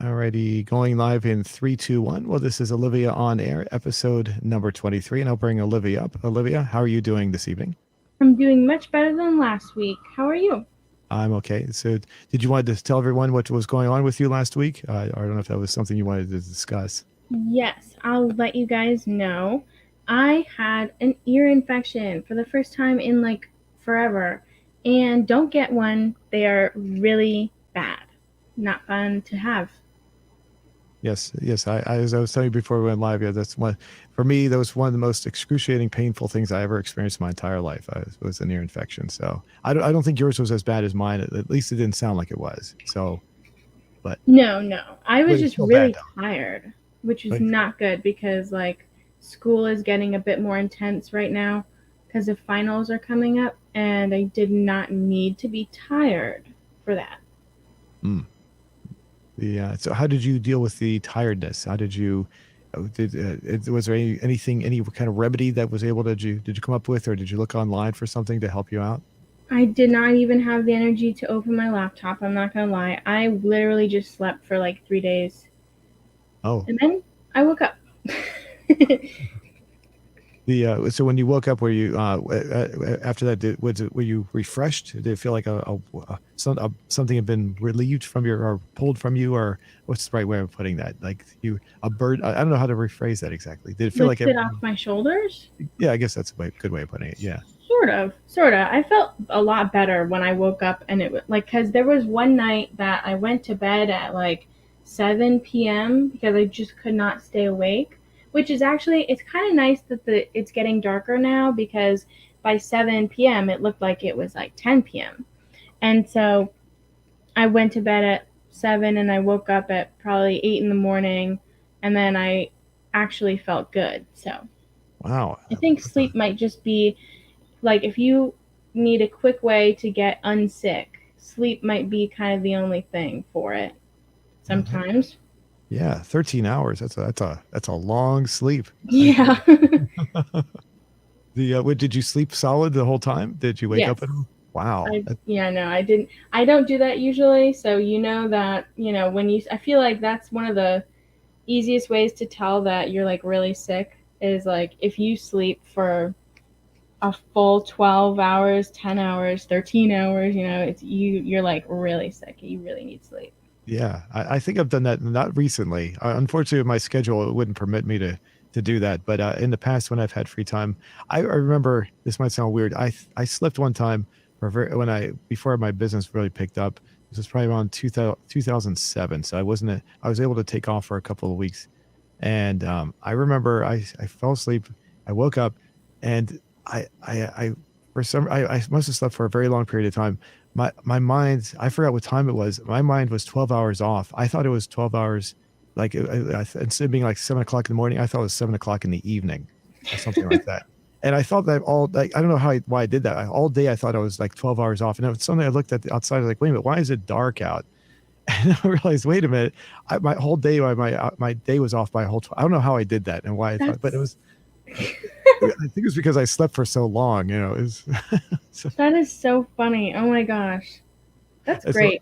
Alrighty, going live in 3, 2, 1. Well, this is Olivia On Air, episode number 23, and I'll bring Olivia up. Olivia, how are you doing this evening? I'm doing much better than last week. How are you? I'm okay. So, did you want to tell everyone what was going on with you last week? I don't know if that was something you wanted to discuss. Yes, I'll let you guys know. I had an ear infection for the first time in like forever. And don't get one, they are really bad. Not fun to have. Yes. As I was telling you before we went live, yeah, that's one for me. That was one of the most excruciating, painful things I ever experienced in my entire life. Was an ear infection. So I don't think yours was as bad as mine. At least it didn't sound like it was. So, but No. I but was it's just still bad really tired, which is though. not good because like school is getting a bit more intense right now because the finals are coming up and I did not need to be tired for that. Mm. So how did you deal with the tiredness? How did you was there any kind of remedy that was able to did you come up with, or did you look online for something to help you out? I did not even have the energy to open my laptop. I'm not gonna lie. I literally just slept for like 3 days, Oh, and then I woke up. the so when you woke up, were you after that? Were you refreshed? Did it feel like something had been relieved from your or pulled from you, or what's the right way of putting that? Like you a bird? I don't know how to rephrase that exactly. Did it feel like Lifted off everything? my shoulders. Yeah, I guess that's a good way of putting it. Yeah. Sort of. I felt a lot better when I woke up, and it was like because there was one night that I went to bed at like 7 p.m. because I just could not stay awake. Which is actually it's kind of nice that it's getting darker now because by 7 p.m. it looked like it was like 10 p.m. And so I went to bed at 7 and I woke up at probably 8 in the morning and then I actually felt good. So Wow. I think sleep might just be like if you need a quick way to get unsick, sleep might be kind of the only thing for it Uh, sometimes. Yeah, 13 hours. That's a long sleep. Yeah. Did you sleep solid the whole time? Did you wake up Yes. at all? Wow. Yeah, no, I didn't. I don't do that usually. So you know that, when I feel like that's one of the easiest ways to tell that you're like really sick is like if you sleep for a full 12 hours, 10 hours, 13 hours, it's you're like really sick. You really need sleep. Yeah, I think I've done that not recently. Unfortunately, my schedule wouldn't permit me to do that. But in the past, when I've had free time, I remember this might sound weird. I slept one time for when I before my business really picked up. This was probably around 2007. So I was able to take off for a couple of weeks, and I remember I fell asleep. I woke up, and I for some I must have slept for a very long period of time. My mind, I forgot what time it was. My mind was 12 hours off. I thought it was 12 hours, like instead of being like 7 o'clock in the morning, I thought it was 7 o'clock in the evening or something like that. And I thought that all like I don't know why I did that. All day I thought I was like 12 hours off. And then suddenly I looked at the outside, I was like, wait a minute, why is it dark out? And I realized, wait a minute, my whole day, my day was off by a whole. I don't know how I did that and why I thought, but it That's was. I think it was because I slept for so long. So, that is so funny. Oh my gosh. That's it's the great.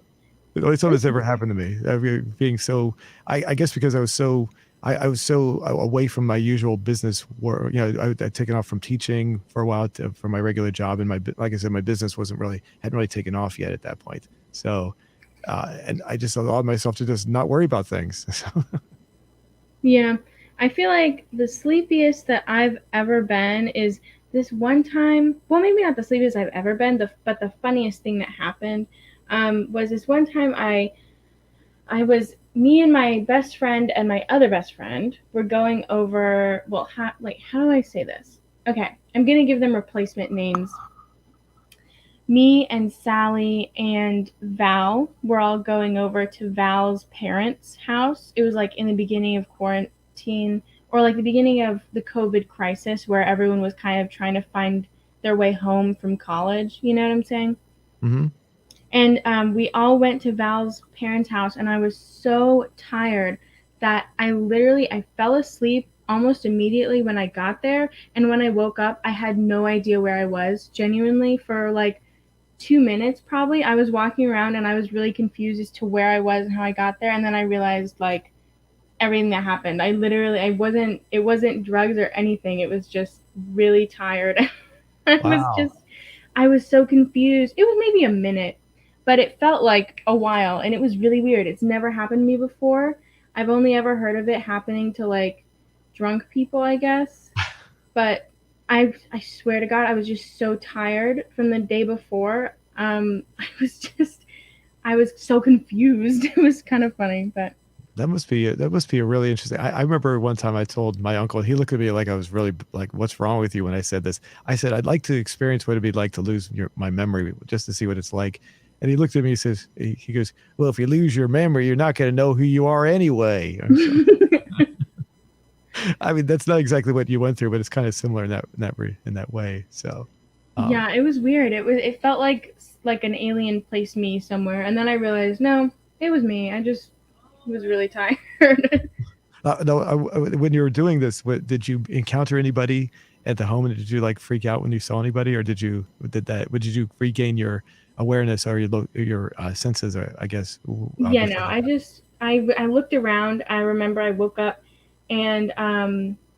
only time that's ever happened to me. Being so, I guess because I was so away from my usual business work. I'd taken off from teaching for a while for my regular job, and like I said, my business hadn't really taken off yet at that point. So, and I just allowed myself to just not worry about things. Yeah. I feel like the sleepiest that I've ever been is this one time. Well, maybe not the sleepiest I've ever been, but the funniest thing that happened was this one time I was me and my best friend and my other best friend were going over. Well, how do I say this? Okay, I'm gonna give them replacement names. Me and Sally and Val were all going over to Val's parents' house. It was like in the beginning of quarantine or like the beginning of the COVID crisis where everyone was kind of trying to find their way home from college. You know what I'm saying? Hmm. And we all went to Val's parents' house, and I was so tired that I fell asleep almost immediately when I got there. And when I woke up, I had no idea where I was, genuinely, for like 2 minutes probably. I was walking around and I was really confused as to where I was and how I got there, and then I realized like everything that happened. I wasn't, it wasn't drugs or anything. It was just really tired. I was Wow. just, I was so confused. It was maybe a minute, but it felt like a while, and it was really weird. It's never happened to me before. I've only ever heard of it happening to like drunk people, I guess. But I swear to God, I was just so tired from the day before. I was so confused. It was kind of funny, but That must be a really interesting. I remember one time I told my uncle, he looked at me like I was really like, "What's wrong with you?" When I said this, I said, "I'd like to experience what it'd be like to lose my memory, just to see what it's like." And he looked at me, he says, he goes, "Well, if you lose your memory, you're not going to know who you are anyway." So, I mean, that's not exactly what you went through, but it's kind of similar in that way. So, um, yeah, it was weird. It felt like an alien placed me somewhere, and then I realized no, it was me. I just was really tired. no, when you were doing this, did you encounter anybody at the home, and did you like freak out when you saw anybody, or did you regain your awareness or your senses, or I guess Yeah, no, before that? I looked around. I remember I woke up, and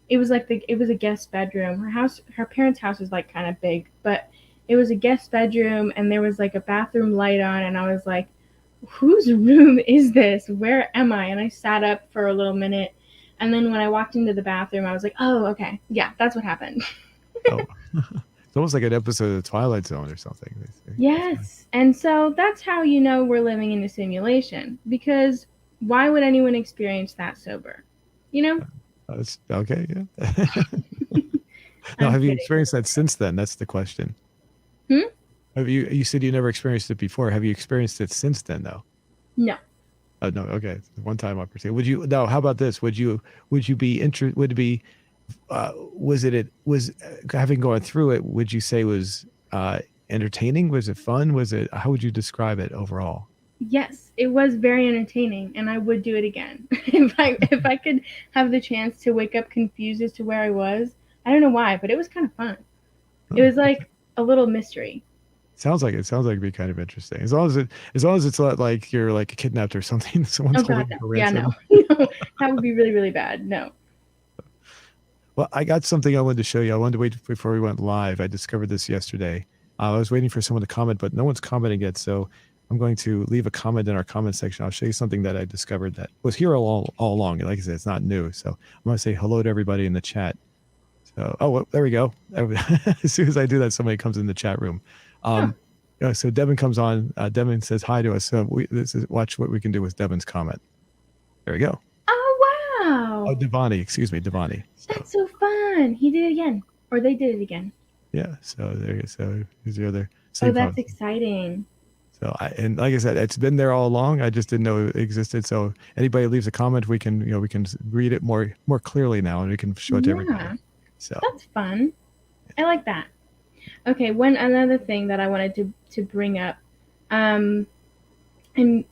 it was like it was a guest bedroom. Her parents' house was like kind of big, but it was a guest bedroom, and there was like a bathroom light on, and I was like, whose room is this? Where am I? And I sat up for a little minute, and then when I walked into the bathroom, I was like, oh, okay, yeah, that's what happened. Oh, it's almost like an episode of the Twilight Zone or something. Yes. And so that's how you know we're living in a simulation, because why would anyone experience that sober? You know? That's okay. Yeah. Now, I'm have you kidding. experienced that since then? That's the question. Hmm? Have you? You said you never experienced it before. Have you experienced it since then, though? No. No. Okay. One time opportunity. Would you? No. How about this? Would you? Would you be interested? Would it be? Was it? Was having gone through it? Would you say was entertaining? Was it fun? Was it? How would you describe it overall? Yes, it was very entertaining and I would do it again. If I could have the chance to wake up confused as to where I was. I don't know why, but it was kind of fun. It Oh, was like a little mystery. sounds like it. Sounds like it'd be kind of interesting. As long as it's not like you're like kidnapped or something. Someone's Oh god, holding you no. for Yeah, no. ransom. No. That would be really, really bad. No. Well, I got something I wanted to show you. I wanted to wait before we went live. I discovered this yesterday. I was waiting for someone to comment, but no one's commenting yet. So I'm going to leave a comment in our comment section. I'll show you something that I discovered that was here all along. Like I said, it's not new. So I'm going to say hello to everybody in the chat. So, oh, well, there we go. As soon as I do that, somebody comes in the chat room. Oh. So Devin comes on. Devin says hi to us. So this is watch what we can do with Devin's comment. There we go. Oh Oh, wow. Devani, excuse me, Devani. So That's so fun. He did it again. Or they did it again. yeah, so there. So here's the other Oh, same that's phone. exciting. So and like I said, it's been there all along. I just didn't know it existed. So anybody leaves a comment, we can read it more clearly now, and we can show it to everybody. Yeah, So that's fun. I like that. Okay, one another thing that I wanted to bring up. Um, and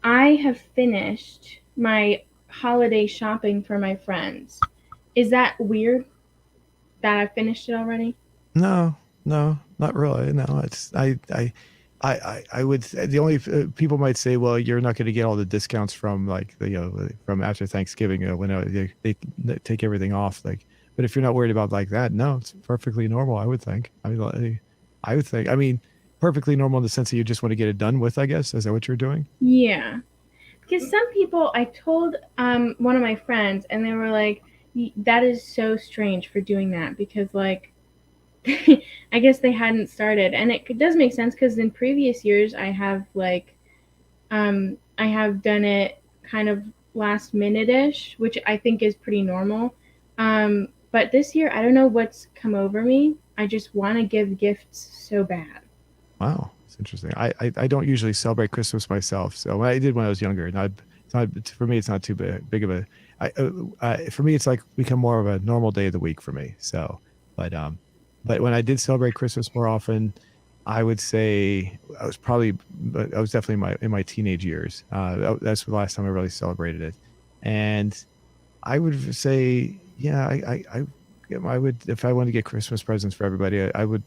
I have finished my holiday shopping for my friends. Is that weird that I finished it already? no, no, not really. No, it's I would the only people might say, well, you're not going to get all the discounts from like the from after Thanksgiving when they take everything off like. But if you're not worried about like that, no, it's perfectly normal. I would think. I would think. I mean, perfectly normal in the sense that you just want to get it done with. I guess is that what you're doing? Yeah, because some people I told one of my friends and they were like, that is so strange for doing that because like I guess they hadn't started, and it does make sense because in previous years I have like I have done it kind of last minute ish, which I think is pretty normal. But this year I don't know what's come over me. I just want to give gifts so bad. Wow, it's interesting. I don't usually celebrate Christmas myself. So I did when I was younger, and it's not for me. It's not too big of a. For me, it's like become more of a normal day of the week for me. So, but but when I did celebrate Christmas more often, I would say I was definitely in my teenage years. That's the last time I really celebrated it, and I would say, yeah, I would if I wanted to get Christmas presents for everybody, I would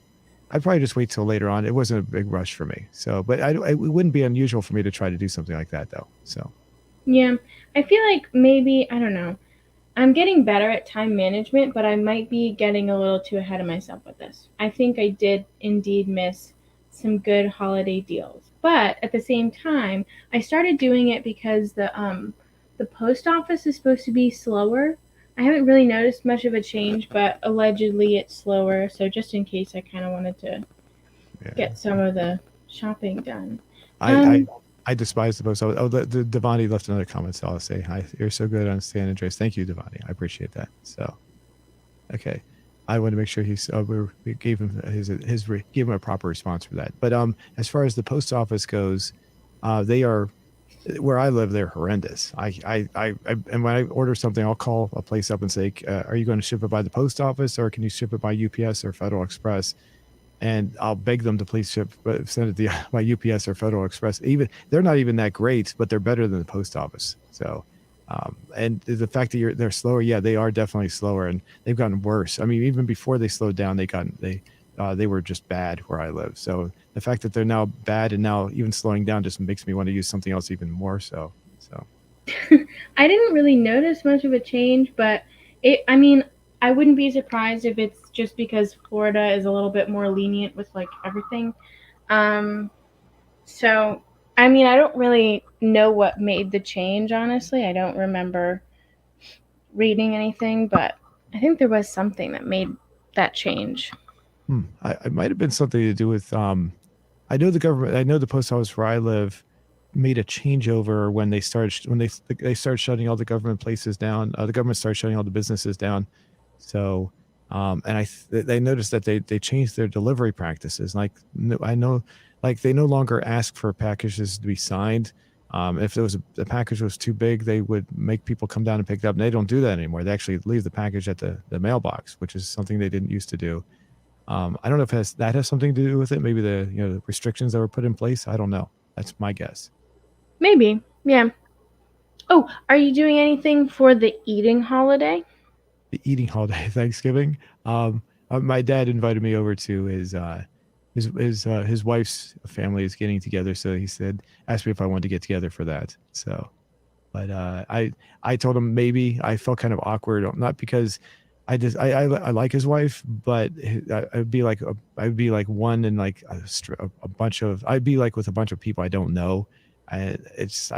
I'd probably just wait till later on. It wasn't a big rush for me. So, but it wouldn't be unusual for me to try to do something like that though. So, Yeah, I feel like maybe, I don't know. I'm getting better at time management, but I might be getting a little too ahead of myself with this. I think I did indeed miss some good holiday deals. But at the same time, I started doing it because the post office is supposed to be slower. I haven't really noticed much of a change, but allegedly it's slower. So just in case, I kind of wanted to yeah. get some of the shopping done. I I Um, I despise the post. Oh, the Devani left another comment, so I'll say hi. You're so good on San Andreas. Thank you, Devani. I appreciate that. So, okay, I want to make sure he's. We gave him gave him a proper response for that. But as far as the post office goes, they are where I live. They're horrendous. And when I order something, I'll call a place up and say, "Are you going to ship it by the post office, or can you ship it by UPS or Federal Express?" And I'll beg them to please send it by UPS or Federal Express. Even they're not even that great, but they're better than the post office. So, and the fact that they're slower, yeah, they are definitely slower, and they've gotten worse. I mean, even before they slowed down, they were just bad where I live. So the fact that they're now bad and now even slowing down just makes me want to use something else even more. So I didn't really notice much of a change, but I mean, I wouldn't be surprised if it's just because Florida is a little bit more lenient with like everything. Um, so, I mean, I don't really know what made the change, honestly. I don't remember reading anything, but I think there was something that made that change. I might have been something to do with I know the government. I know the post office where I live made a changeover when they started shutting all the government places down. The government started shutting all the businesses down. So, and they noticed that they changed their delivery practices. Like I know, like they no longer ask for packages to be signed. If there was the package was too big, they would make people come down and pick it up. And they don't do that anymore. They actually leave the package at the mailbox, which is something they didn't used to do. I don't know if that has something to do with it. Maybe the restrictions that were put in place. I don't know. That's my guess. Maybe, yeah. Oh, are you doing anything for the eating holiday? The eating holiday, Thanksgiving. My dad invited me over to his wife's family is getting together, so he said asked me if I wanted to get together for that. So, but I told him maybe. I felt kind of awkward, not because I like his wife, but I'd be like one and like a bunch of I'd be like with a bunch of people I don't know. I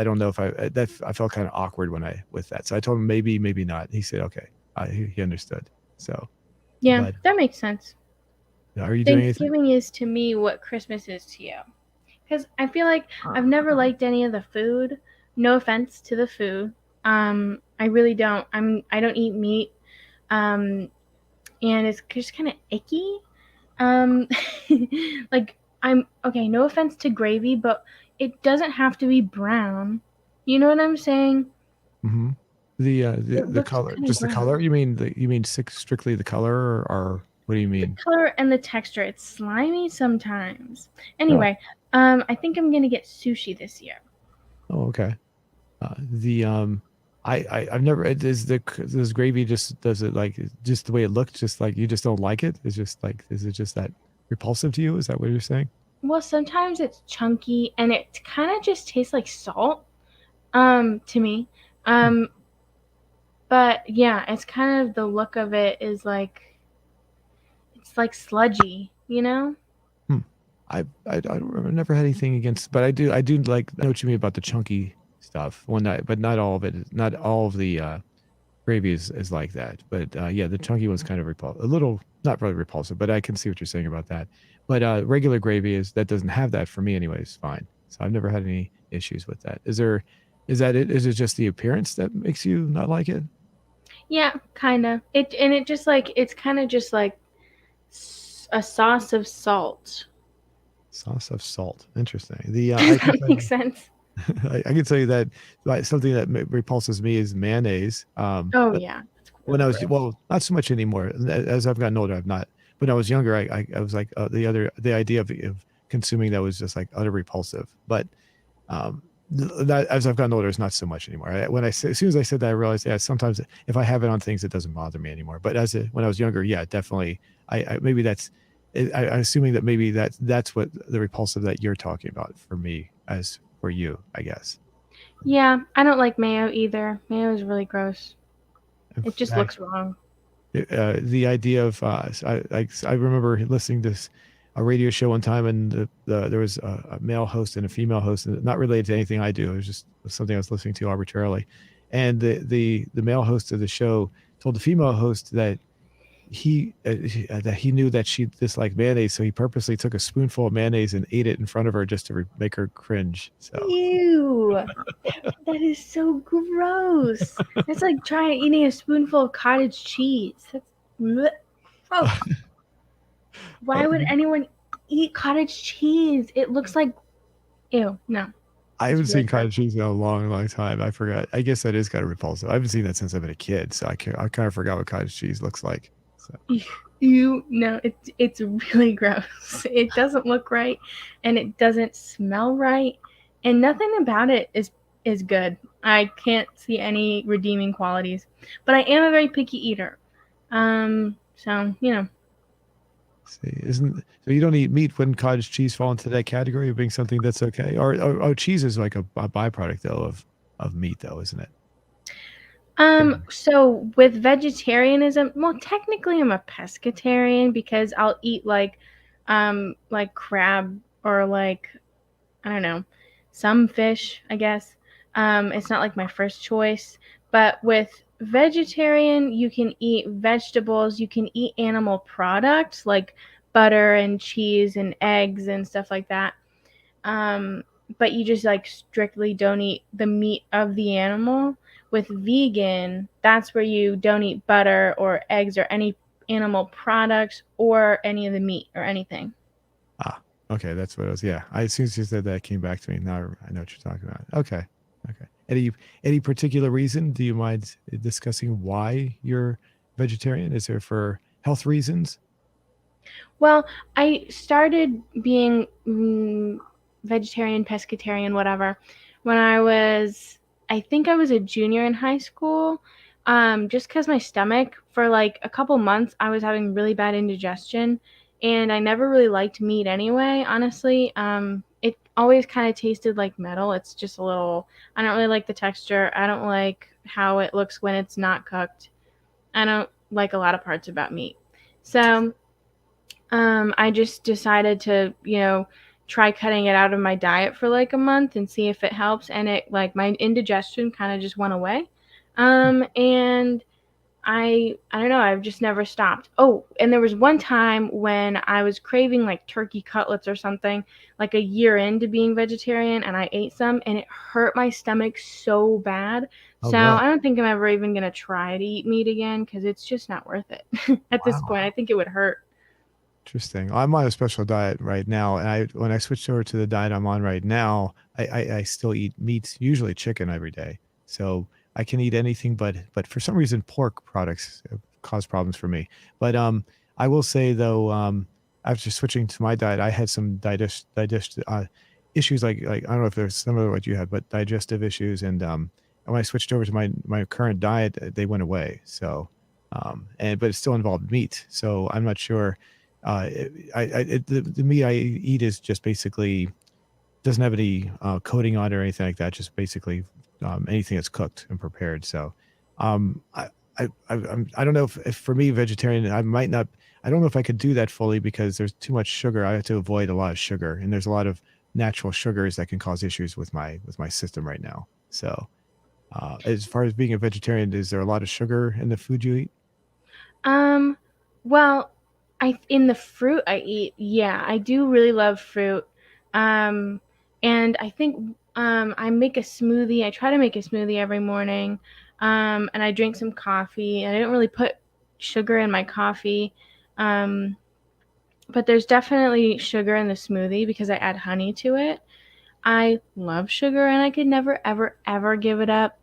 don't know if I felt kind of awkward when I with that. So I told him maybe not. He said okay. He understood. So, Yeah, but that makes sense. are you doing anything? Thanksgiving is to me what Christmas is to you. Because I feel like I've never liked any of the food. No offense to the food. I really don't. I don't eat meat. Um, and it's just kind of icky. Um, like I'm okay. No offense to gravy, but it doesn't have to be brown. You know what I'm saying? Hmm. It The looks color, kind of just the color. gross. You mean strictly the color, or what do you The mean? color and the texture. It's slimy sometimes. Oh, Anyway, I think I'm gonna get sushi this year. oh, okay. The I've never is the this gravy just does it like just the way it looks, just like you just don't like it. It's just like is it just that repulsive to you? Is that what you're saying? Well, sometimes it's chunky and it kind of just tastes like salt to me. Hmm. Um but yeah, it's kind of the look of it is like it's like sludgy, you know? Hmm. I don't remember, never had anything against, but I do like I know what you mean about the chunky stuff. One night, but not all of it. Not all of the gravy is like that. But yeah, the chunky one's kind of a little not really repulsive, but I can see what you're saying about that. But regular gravy is that doesn't have that for me anyways. Fine. So I've never had any issues with that. Is that it? Is it just the appearance that makes you not like it? Yeah, kind of. It just like it's kind of just like a sauce of salt. Sauce of salt. Interesting. The I Does can that tell make you, sense? I can tell you that like, something that repulses me is mayonnaise. Oh yeah, it's When really I was gross. well, not so much anymore. As I've gotten older, I've not. When I was younger, I was like the idea of consuming that was just like utter repulsive. But um, that as I've gotten older, it's not so much anymore. As soon as I said that, I realized yeah, sometimes if I have it on things, it doesn't bother me anymore. But when I was younger, yeah, definitely. Maybe that's I'm assuming that maybe that's what the repulsive that you're talking about for me as for you, I guess. Yeah, I don't like mayo either. Mayo is really gross. In It just fact, looks wrong. the idea of I remember listening to a radio show one time, and there was a male host and a female host, not related to anything I do. It was just something I was listening to arbitrarily, and the male host of the show told the female host that that he knew that she disliked mayonnaise, so he purposely took a spoonful of mayonnaise and ate it in front of her just to make her cringe. So Ew. That is so gross. That's like trying eating a spoonful of cottage cheese. That's bleh. Oh, why would anyone eat cottage cheese? It looks like ew. No, I it's haven't really seen gross. cottage cheese in a long, long time. I forgot. I guess that is kind of repulsive. I haven't seen that since I've been a kid, so I kind of forgot what cottage cheese looks like. So Ew, no, it's really gross. It doesn't look right, and it doesn't smell right, and nothing about it is good. I can't see any redeeming qualities, but I am a very picky eater. So see, isn't so you don't eat meat? Wouldn't cottage cheese fall into that category of being something that's okay? Or cheese is like a byproduct though of meat though, isn't it? So with vegetarianism, well, technically I'm a pescatarian because I'll eat like crab or like I don't know, some fish, I guess. It's not like my first choice, but with vegetarian, you can eat vegetables, you can eat animal products like butter and cheese and eggs and stuff like that. Um, but you just like strictly don't eat the meat of the animal. With vegan, that's where you don't eat butter or eggs or any animal products or any of the meat or anything. Ah, okay, that's what it was. Yeah, as soon as you said that, it came back to me. Now I know what you're talking about. Okay, okay. Any particular reason? Do you mind discussing why you're vegetarian? Is there for health reasons? Well, I started being vegetarian, pescatarian, whatever, when I think I was a junior in high school. Just because my stomach, for like a couple months, I was having really bad indigestion, and I never really liked meat anyway, honestly. It always kind of tasted like metal. It's just a little, I don't really like the texture. I don't like how it looks when it's not cooked. I don't like a lot of parts about meat. So I just decided to, try cutting it out of my diet for like a month and see if it helps. And it, like, my indigestion kind of just went away. And I don't know, I've just never stopped. Oh, and there was one time when I was craving like turkey cutlets or something, like a year into being vegetarian, and I ate some and it hurt my stomach so bad. Oh So no! I don't think I'm ever even going to try to eat meat again because it's just not worth it at this point. Wow. I think it would hurt. Interesting. I'm on a special diet right now, and I when I switched over to the diet I'm on right now, I still eat meat, usually chicken every day. So I can eat anything, but for some reason pork products cause problems for me. But I will say though, after switching to my diet, I had some digest issues like I don't know if there's similar to what you had, but digestive issues, and when I switched over to my current diet, they went away. So and but it still involved meat. So I'm not sure the meat I eat is just basically doesn't have any coating on it or anything like that. Just basically anything that's cooked and prepared. So um, I, I don't know if for me vegetarian I might not. I don't know if I could do that fully because there's too much sugar. I have to avoid a lot of sugar, and there's a lot of natural sugars that can cause issues with my system right now. So as far as being a vegetarian, is there a lot of sugar in the food you eat? Um, well, I in the fruit I eat, yeah, I do really love fruit. Um, and I think I make a smoothie. I try to make a smoothie every morning. And I drink some coffee. And I don't really put sugar in my coffee. Um, but there's definitely sugar in the smoothie because I add honey to it. I love sugar and I could never ever ever give it up.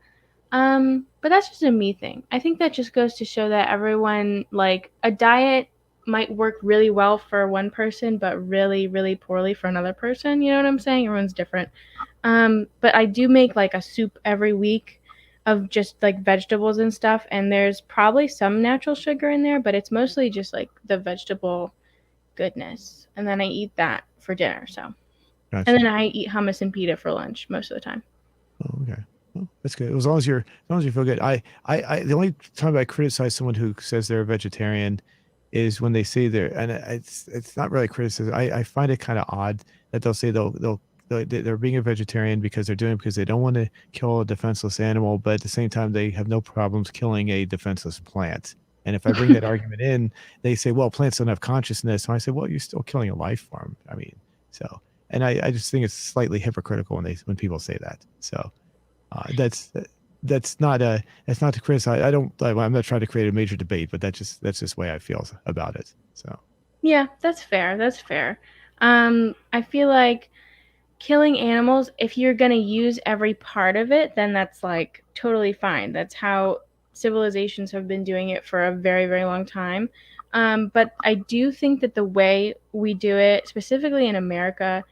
But that's just a me thing. I think that just goes to show that everyone, like, a diet might work really well for one person, but really, really poorly for another person. You know what I'm saying? Everyone's different. But I do make like a soup every week of just like vegetables and stuff, and there's probably some natural sugar in there, but it's mostly just like the vegetable goodness. And then I eat that for dinner. So, and then Gotcha. I eat hummus and pita for lunch most of the time. Oh, okay. Well, that's good. As long as you feel good. The only time I criticize someone who says they're a vegetarian is when they say they're, and it's not really criticism. I find it kind of odd that they'll say they're being a vegetarian because they're doing it because they don't want to kill a defenseless animal, but at the same time they have no problems killing a defenseless plant. And if I bring that argument in, they say, well, plants don't have consciousness. And I say, well, you're still killing a life form. I mean, so, and I just think it's slightly hypocritical when people say that. So uh, that's that's not to criticize. I'm not trying to create a major debate, but that's just the way I feel about it. So Yeah, that's fair. That's fair. I feel like killing animals, if you're going to use every part of it, then that's like totally fine. That's how civilizations have been doing it for a very, very long time. But I do think that the way we do it, specifically in America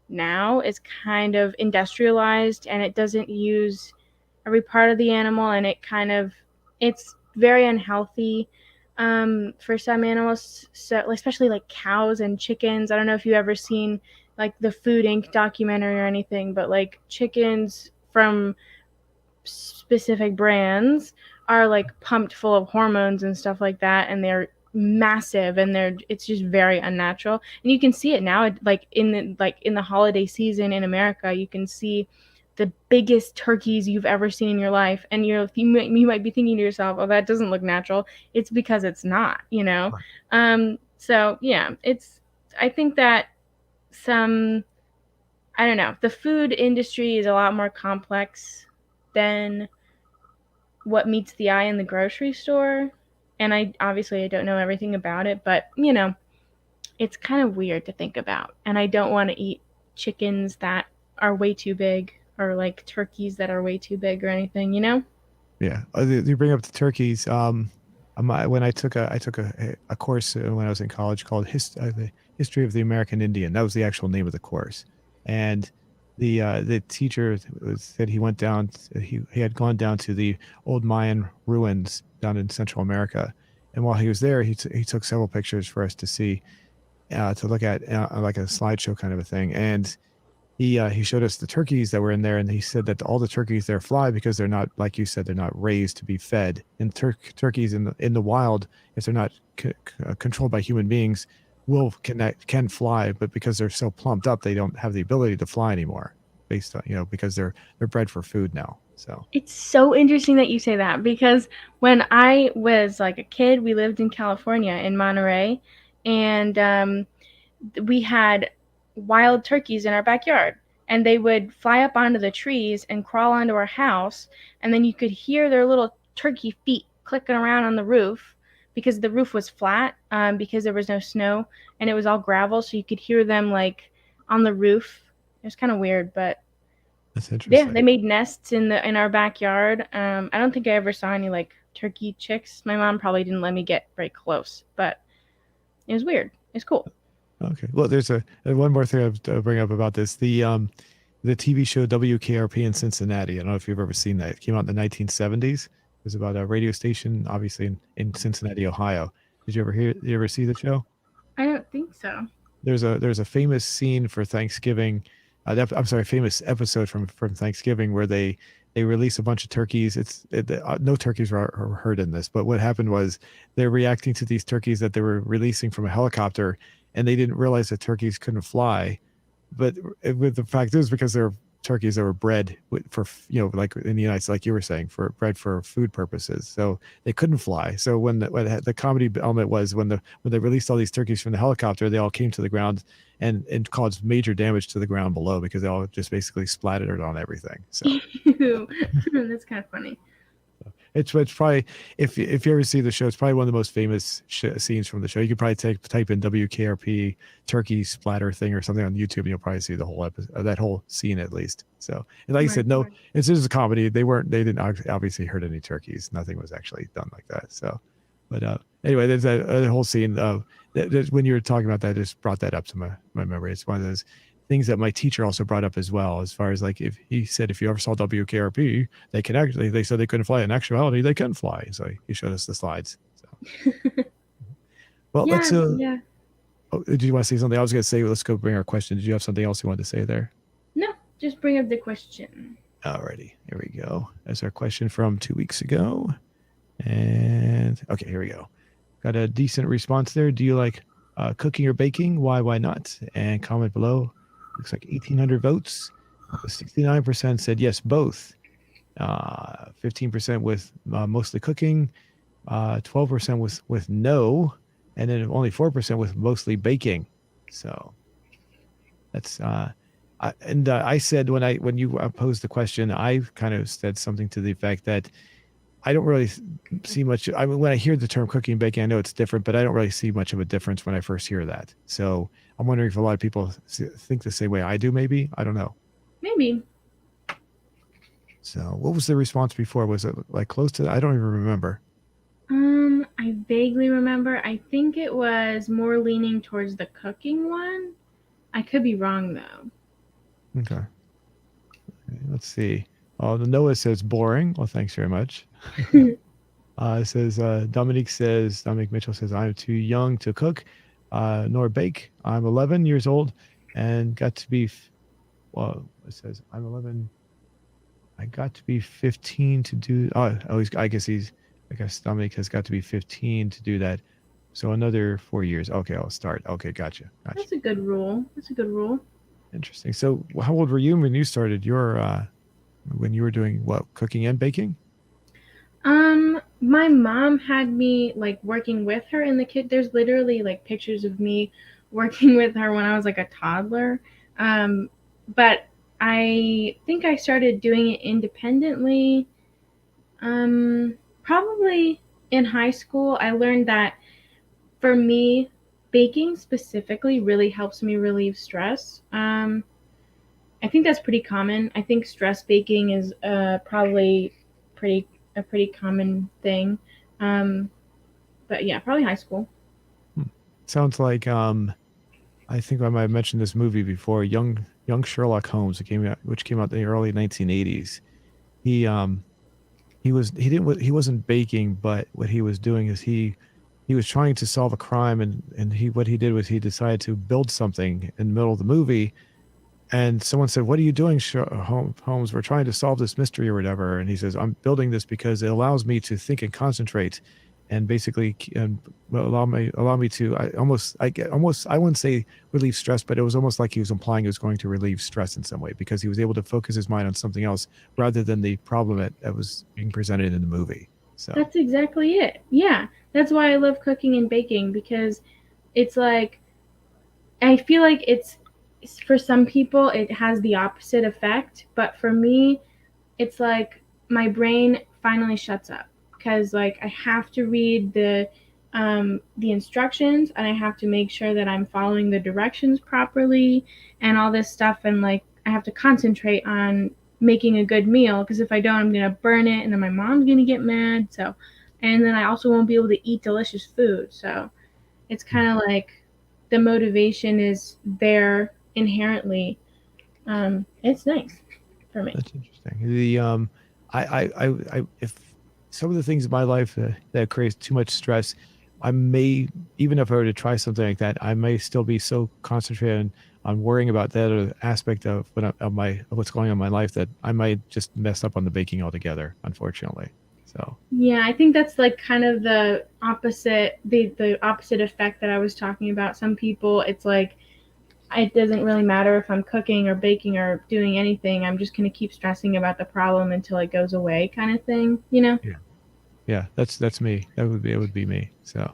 now, is kind of industrialized and it doesn't use every part of the animal, and it's very unhealthy for some animals, so especially like cows and chickens. I don't know if you ever seen like the Food Inc. documentary or anything, but like chickens from specific brands are like pumped full of hormones and stuff like that, and they're massive, and it's just very unnatural. And you can see it now, like in the holiday season in America, you can see the biggest turkeys you've ever seen in your life, and you might be thinking to yourself, oh, that doesn't look natural. It's because it's not, you know. So yeah, I think that some I don't know, the food industry is a lot more complex than what meets the eye in the grocery store. And I don't know everything about it, but it's kind of weird to think about. And I don't want to eat chickens that are way too big, or like turkeys that are way too big or anything, you know? yeah, you bring up the turkeys. When I took a course when I was in college called the History of the American Indian. That was the actual name of the course, and the teacher said he had gone down to the old Mayan ruins down in Central America, and while he was there, he took several pictures for us to see, to look at, like a slideshow kind of a thing, and he showed us the turkeys that were in there, and he said that all the turkeys there fly because they're not, like you said, they're not raised to be fed. And turkeys in the wild, if they're not controlled by human beings, can fly, but because they're so plumped up, they don't have the ability to fly anymore. Based on because they're bred for food now. So It's so interesting that you say that, because when I was like a kid, we lived in California in Monterey, and we had wild turkeys in our backyard, and they would fly up onto the trees and crawl onto our house, and then you could hear their little turkey feet clicking around on the roof, because the roof was flat, because there was no snow and it was all gravel, so you could hear them like on the roof. It was kind of weird, but that's yeah, they interesting. made nests in our backyard. I don't think I ever saw any like turkey chicks. My mom probably didn't let me get very close, but it was weird. It's cool. Okay. Well, there's one more thing I have to bring up about this. The TV show WKRP in Cincinnati. I don't know if you've ever seen that. It came out in the 1970s. It was about a radio station, obviously in Cincinnati, Ohio. Did you ever see the show? I don't think so. There's a famous scene for Thanksgiving. I'm sorry, famous episode from Thanksgiving where they release a bunch of turkeys. No turkeys were hurt in this, but what happened was they're reacting to these turkeys that they were releasing from a helicopter, and they didn't realize that turkeys couldn't fly. But with the fact is, because they're turkeys that were bred for, like in the United States, like you were saying, for bred for food purposes, so they couldn't fly. So when the comedy element was when they released all these turkeys from the helicopter, they all came to the ground and caused major damage to the ground below because they all just basically splattered on everything. So That's kind of funny. it's probably, if you ever see the show, it's probably one of the most famous scenes from the show. You could probably type in WKRP turkey splatter thing or something on YouTube, and you'll probably see the whole episode, that whole scene at least. So, and like I said, no, it's just a comedy. They didn't obviously hurt any turkeys. Nothing was actually done like that. So, but anyway, there's that whole scene. When you were talking about that, just brought that up to my memory. It's one of those things that my teacher also brought up as well, as far as like, if he said, if you ever saw WKRP, they said they couldn't fly. In actuality, they can fly. So he showed us the slides. So, well, Yeah, yeah. Oh, did you want to say something? I was going to say, let's go bring our question. Did you have something else you wanted to say there? No, just bring up the question. Alrighty, here we go. That's our question from 2 weeks ago. And okay, here we go. Got a decent response there. Do you like cooking or baking? Why not? And comment below. Looks like 1,800 votes. 69% said yes, both. 15% with mostly cooking. 12% with no, and then only 4% with mostly baking. So that's I said when you posed the question, I kind of said something to the effect that I don't really see much. I mean, when I hear the term cooking and baking, I know it's different, but I don't really see much of a difference when I first hear that. So I'm wondering if a lot of people think the same way I do. Maybe I don't know. Maybe. So what was the response before? Was it like close to that? I don't even remember. I vaguely remember. I think it was more leaning towards the cooking one. I could be wrong though. Okay. Let's see. Oh, the Noah says boring. Well, thanks very much. It says Dominic Mitchell says I'm too young to cook nor bake. I'm 11 years old and got to be well. It says I'm 11. I got to be 15 to do. I guess Dominic has got to be 15 to do that. So another 4 years. Okay, I'll start. Okay, gotcha. That's a good rule. That's a good rule. Interesting. So how old were you when you started your when you were doing what, cooking and baking? My mom had me like working with her in the kid. There's literally like pictures of me working with her when I was like a toddler. But I think I started doing it independently. Probably in high school, I learned that for me, baking specifically really helps me relieve stress. I think that's pretty common. I think stress baking is probably pretty a pretty common thing. Um, but yeah, probably high school. Hmm. Sounds like I think I might have mentioned this movie before, Young Sherlock Holmes, which came out in the early 1980s. He he wasn't baking, but what he was doing is he was trying to solve a crime, and he what he did was he decided to build something in the middle of the movie, and someone said, "What are you doing, Holmes? We're trying to solve this mystery or whatever." And he says, "I'm building this because it allows me to think and concentrate, and basically allow me to I get almost I wouldn't say relieve stress, but it was almost like he was implying he was going to relieve stress in some way because he was able to focus his mind on something else rather than the problem that was being presented in the movie." So That's exactly it. Yeah, that's why I love cooking and baking because it's like I feel like it's for some people it has the opposite effect, but for me it's like my brain finally shuts up because like I have to read the instructions and I have to make sure that I'm following the directions properly and all this stuff and like I have to concentrate on making a good meal because if I don't I'm gonna burn it and then my mom's gonna get mad so and then I also won't be able to eat delicious food so it's kind of like the motivation is there inherently. It's nice for me. that's interesting. The if some of the things in my life that creates too much stress, I may, even if I were to try something like that, I may still be so concentrated on worrying about that or aspect of of what's going on in my life that I might just mess up on the baking altogether, unfortunately. So Yeah, I think that's like kind of the opposite the opposite effect that I was talking about. Some people it's like it doesn't really matter if I'm cooking or baking or doing anything. I'm just going to keep stressing about the problem until it goes away kind of thing, you know? yeah, yeah, that's me. It would be me. So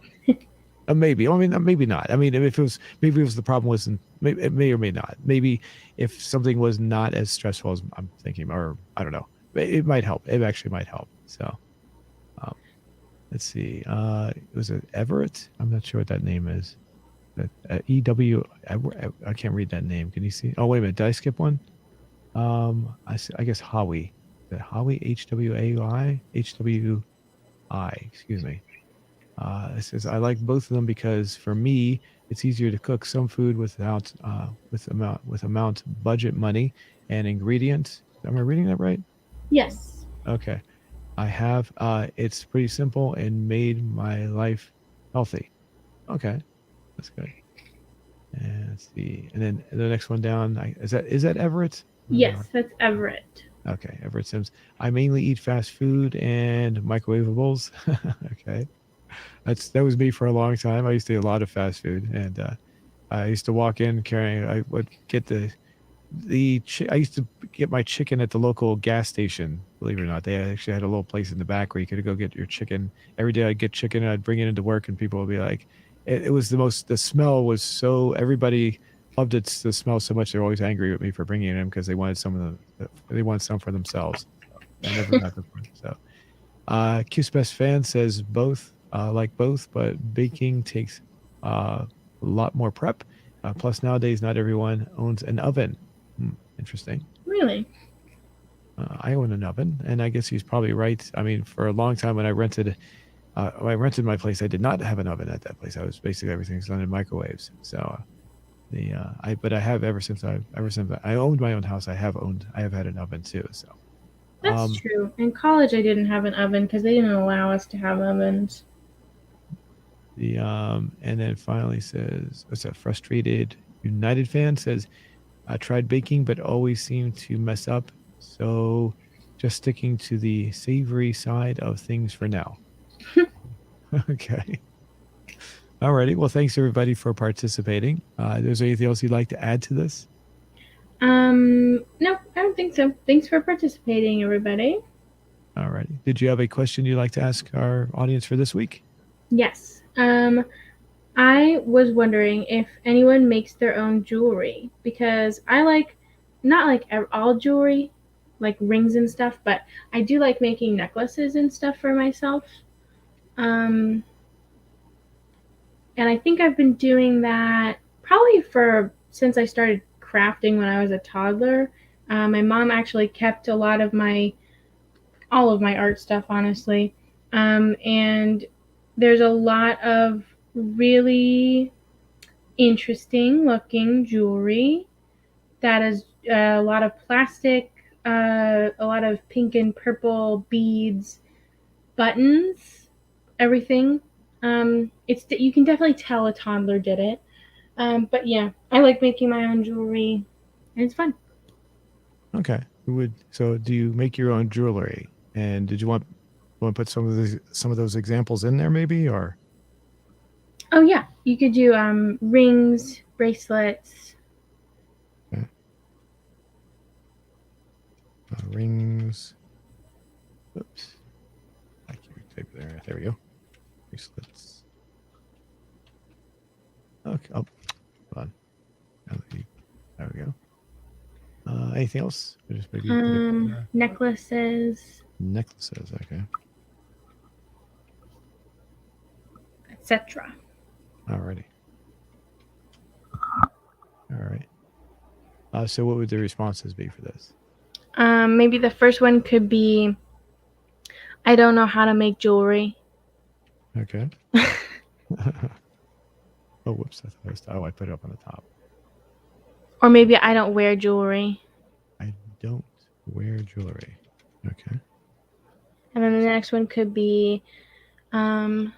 maybe. I mean, maybe not. I mean, if it was, maybe it was the problem wasn't, maybe, it may or may not. Maybe if something was not as stressful as I'm thinking, or I don't know, it might help. It actually might help. So, um, let's see. Was it Everett? I'm not sure what that name is. EW. I can't read that name. Can you see? Oh, wait a minute. Did I skip one? I guess Howie. The Howie, HWI. Excuse me. It says I like both of them because for me it's easier to cook some food without with amount budget money and ingredient. Am I reading that right? Yes. Okay. I have it's pretty simple and made my life healthy. Okay. That's good. And let's see. And then the next one down, is that Everett? Yes, that's Everett. Okay, Everett Sims. I mainly eat fast food and microwavables. Okay. That was me for a long time. I used to eat a lot of fast food, and I used to walk in carrying. I would get I used to get my chicken at the local gas station. Believe it or not, they actually had a little place in the back where you could go get your chicken. Every day I'd get chicken and I'd bring it into work, and people would be like, it was the smell was so, everybody loved it, the smell so much. They're always angry with me for bringing it in because they wanted they wanted some for themselves. I never got the point. So, Q's best fan says both, like both, but baking takes a lot more prep. Plus, nowadays, not everyone owns an oven. Interesting. Really? I own an oven, and I guess he's probably right. I mean, for a long time when I rented my place, I did not have an oven at that place. I was basically everything's done in microwaves. So but I have ever since I owned my own house, I have had an oven too. So That's um, true. In college, I didn't have an oven because they didn't allow us to have ovens. and then finally says, what's that? Frustrated United fan says, I tried baking, but always seem to mess up. So just sticking to the savory side of things for now. Okay. Alrighty. Well, thanks everybody for participating. Is there anything else you'd like to add to this? No, I don't think so. Thanks for participating, everybody. Alrighty. Did you have a question you'd like to ask our audience for this week? Yes. I was wondering if anyone makes their own jewelry because I like not like all jewelry, like rings and stuff, but I do like making necklaces and stuff for myself. Um, and I think I've been doing that probably for since I started crafting when I was a toddler. My mom actually kept a lot of my all of my art stuff, honestly. And there's a lot of really interesting looking jewelry that is a lot of plastic, a lot of pink and purple beads, buttons, everything. It's you can definitely tell a toddler did it. But yeah, I like making my own jewelry, and it's fun. Okay. So do you make your own jewelry? And did you want to put some of those examples in there maybe, or Oh yeah, you could do rings, bracelets. okay. Rings? Oops. I can't type there. There we go. Bracelets. Okay. Oh, hold on. There we go. Anything else? Or just maybe put it Necklaces, necklaces. Okay. etc. Alrighty. All right. So what would the responses be for this? Maybe the first one could be I don't know how to make jewelry. Okay. Oh, whoops. I put it up on the top. Or maybe I don't wear jewelry. I don't wear jewelry. Okay. And then the next one could be um,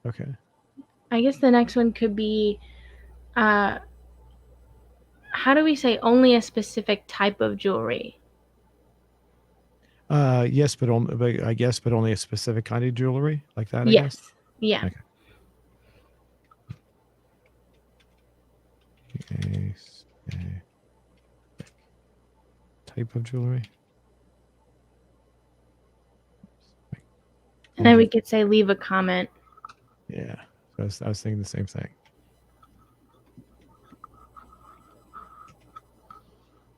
Okay. I guess the next one could be uh, how do we say only a specific type of jewelry? Yes, but I guess, but only a specific kind of jewelry like that, I guess. Yes. Yeah. Okay. A specific type of jewelry. And then we could say leave a comment. Yeah. So I was thinking the same thing.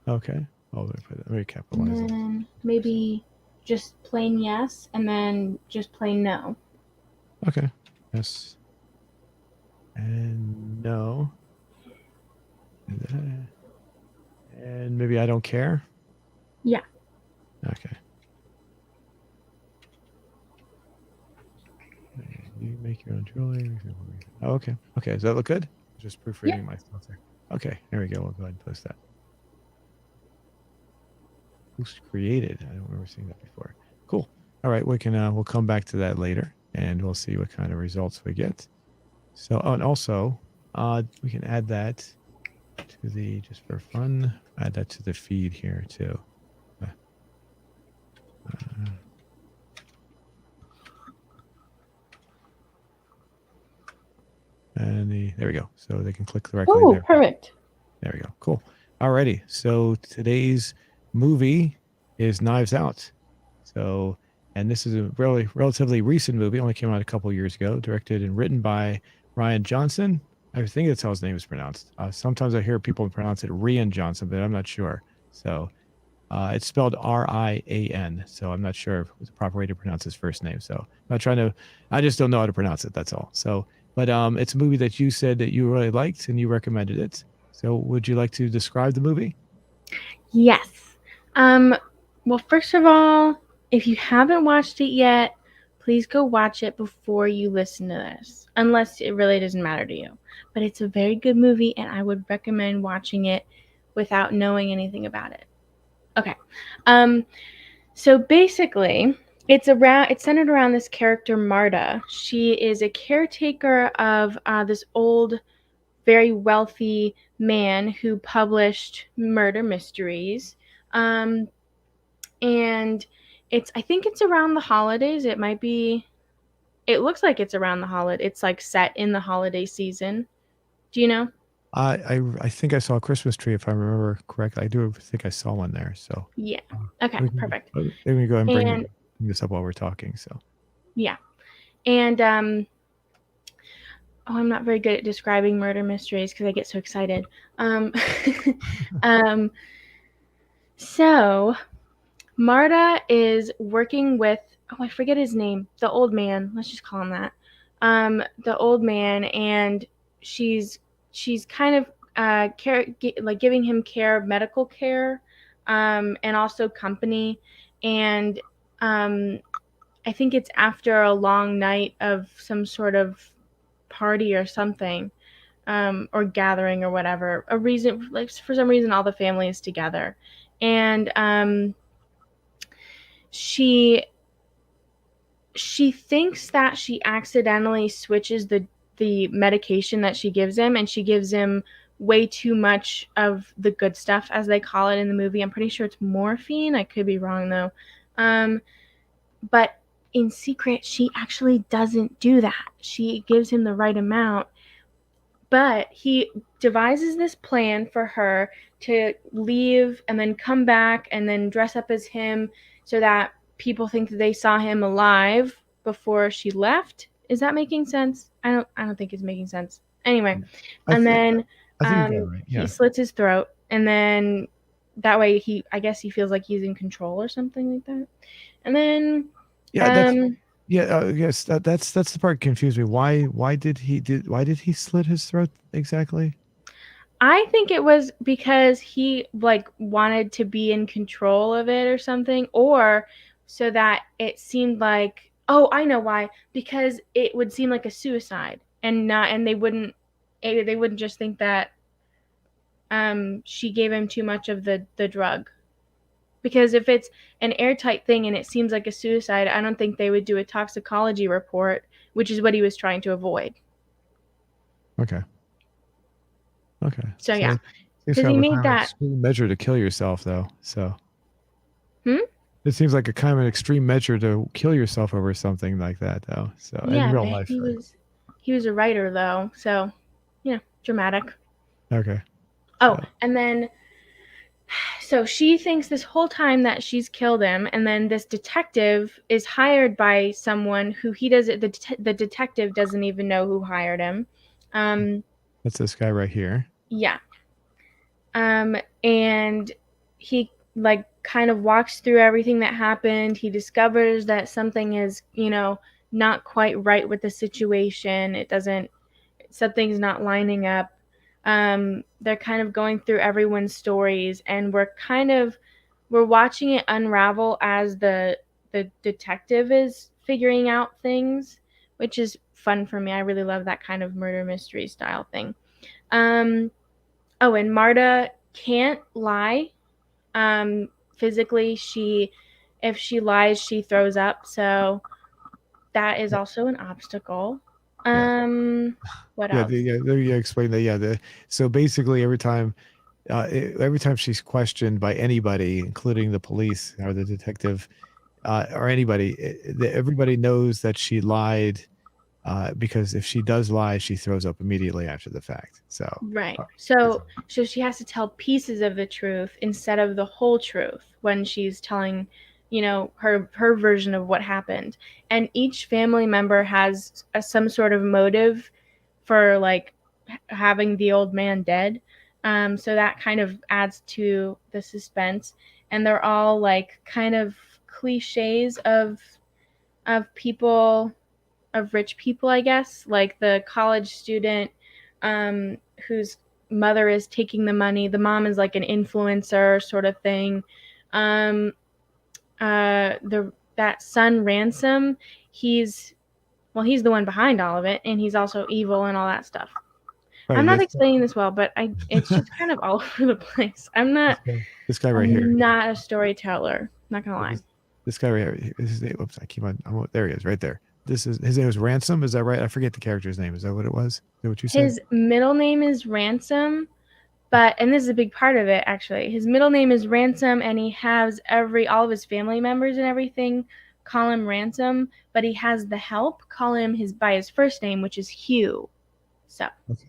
Okay. Oh, let me capitalize it. And maybe just plain yes, and then just plain no. Okay. Yes. And no. And maybe I don't care. Yeah. Okay. You make your own jewelry. Oh, okay. Okay. Does that look good? Just proofreading myself there. Okay. There we go. We'll go ahead and post that. Post created. I don't remember seeing that before. Cool. All right. We'll come back to that later. and we'll see what kind of results we get. So, oh, and also, we can add that to the, just for fun, add that to the feed here too. Uh, there we go. So they can click directly Oh, there. perfect. There we go. Cool. Alrighty. So today's movie is Knives Out. So, and this is a really relatively recent movie. Only came out a couple years ago. Directed and written by Ryan Johnson. I think that's how his name is pronounced. Sometimes I hear people pronounce it Rian Johnson, but I'm not sure. So, it's spelled Rian. So I'm not sure if it's the proper way to pronounce his first name. So I'm not trying to. I just don't know how to pronounce it. That's all. So, but it's a movie that you said that you really liked and you recommended it. So would you like to describe the movie? Yes. Um, well, first of all, if you haven't watched it yet, please go watch it before you listen to this, unless it really doesn't matter to you. But it's a very good movie, and I would recommend watching it without knowing anything about it. Okay. Um, so basically, it's centered around this character Marta. She is a caretaker of this old, very wealthy man who published murder mysteries. Um, and I think it's around the holidays. It looks like it's around the holiday. It's like set in the holiday season. Do you know? I think I saw a Christmas tree if I remember correctly. I do think I saw one there. So Yeah. uh, Okay, we can perfect. let me go ahead and And bring this up while we're talking. So yeah. And oh, I'm not very good at describing murder mysteries because I get so excited. Um, um, so Marta is working with, oh, I forget his name, the old man. Let's just call him that. The old man, and she's kind of like giving him care, medical care, and also company. And um, I think it's after a long night of some sort of party or something, or gathering or whatever. A reason, like for some reason, all the family is together, and she she thinks that she accidentally switches the medication that she gives him, and she gives him way too much of the good stuff, as they call it in the movie. I'm pretty sure it's morphine. I could be wrong though. But in secret, she actually doesn't do that. She gives him the right amount, but he devises this plan for her to leave and then come back and then dress up as him so that people think that they saw him alive before she left. Is that making sense? I don't think it's making sense. Anyway, I and think then I think you got it right. he Yeah. slits his throat, and then that way I guess he feels like he's in control or something like that. And then Yeah, um yeah, yes, that's the part that confused me. Why did he slit his throat exactly? I think it was because he like wanted to be in control of it or something, or so that it seemed like, oh, I know why, because it would seem like a suicide, and they wouldn't just think that she gave him too much of the drug. Because if it's an airtight thing and it seems like a suicide, I don't think they would do a toxicology report, which is what he was trying to avoid. Okay. Okay. So So yeah, it seems because kind he of a made kind of that. extreme measure to kill yourself though. So Hmm? it seems like a kind of an extreme measure to kill yourself over something like that though. So in Yeah, real but life, right? he was a writer though, so dramatic. Okay. Oh, So and then so she thinks this whole time that she's killed him, and then this detective is hired by someone who he doesn't. The detective doesn't even know who hired him. Um, that's this guy right here. yeah. And he like kind of walks through everything that happened. He discovers that something is, not quite right with the situation. It doesn't Something's not lining up. They're kind of going through everyone's stories, and we're watching it unravel as the detective is figuring out things, which is fun for me. I really love that kind of murder mystery style thing. Um, oh, and Marta can't lie. Physically, if she lies, she throws up. So that is also an obstacle. Yeah. What Yeah, else? there you explain that. Yeah, so basically every time she's questioned by anybody, including the police or the detective, or anybody, everybody knows that she lied, because if she does lie, she throws up immediately after the fact. So, Right. uh, it's- So she has to tell pieces of the truth instead of the whole truth when she's telling, her version of what happened. And each family member has some sort of motive for like having the old man dead. So that kind of adds to the suspense. And they're all like kind of cliches of people, of rich people, I guess, like the college student, um, whose mother is taking the money. The mom is like an influencer sort of thing. Um, the that son Ransom, he's he's the one behind all of it, and he's also evil and all that stuff. I'm right. not explaining this well, but it's just kind of all over the place. This guy right here. I'm not a storyteller. Not gonna lie. This guy right here. This is, oops, I keep on. There he is, right there. This is his name is Ransom. Is that right? I forget the character's name. Is that what it was? Is that what you said? His middle name is Ransom, but and this is a big part of it actually. His middle name is Ransom, and he has all of his family members and everything call him Ransom, but he has the help call him by his first name, which is Hugh. So Okay.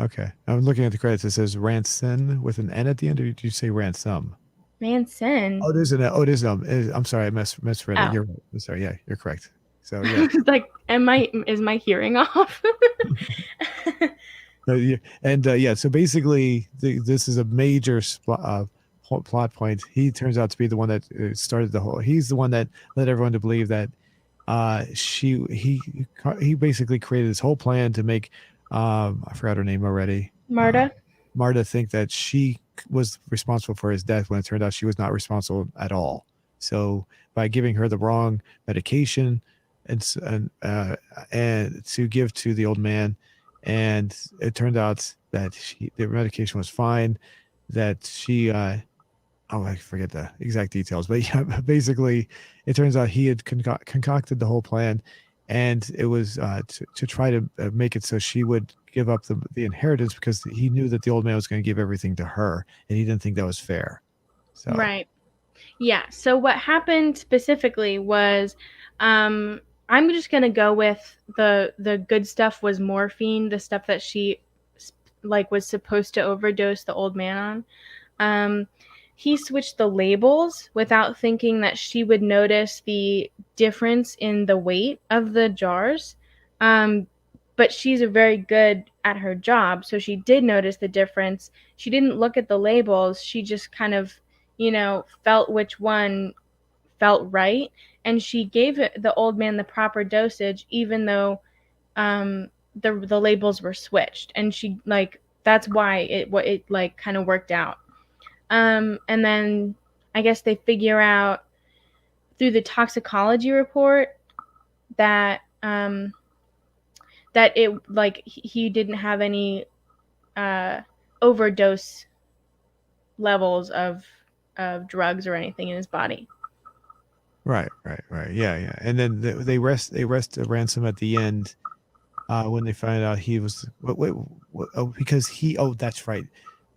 Okay. I'm looking at the credits. It says Ranson with an N at the end. Or did you say Ransom? Ransom. Oh, there's an. Oh, it is. I'm sorry. I misread it. Oh, You're right. I'm sorry. Yeah, you're correct. So yeah. like, is my hearing off? Yeah, and yeah, so basically, this is a major plot point. He turns out to be the one that started the whole. He's the one that led everyone to believe that she he basically created this whole plan to make I forgot her name already. Uh, Marta. Marta think that she was responsible for his death when it turned out she was not responsible at all. So by giving her the wrong medication and to give to the old man, and it turned out that the medication was fine. That she oh, I forget the exact details, but yeah, basically, it turns out he had concocted the whole plan, and it was to try to make it so she would give up the inheritance because he knew that the old man was going to give everything to her, and he didn't think that was fair. So, Right. Yeah. So what happened specifically was, um, I'm just gonna go with the good stuff was morphine, the stuff that she like was supposed to overdose the old man on. Um, he switched the labels without thinking that she would notice the difference in the weight of the jars. Um, but she's a very good at her job, so she did notice the difference. She didn't look at the labels. She just kind of, felt which one felt right, and she gave the old man the proper dosage, even though the labels were switched. And she like that's why it like kind of worked out. And then I guess they figure out through the toxicology report that that it like he didn't have any uh, overdose levels of drugs or anything in his body. right, yeah, yeah, and then they arrest Ransom at the end when they find out he was oh, because oh, that's right.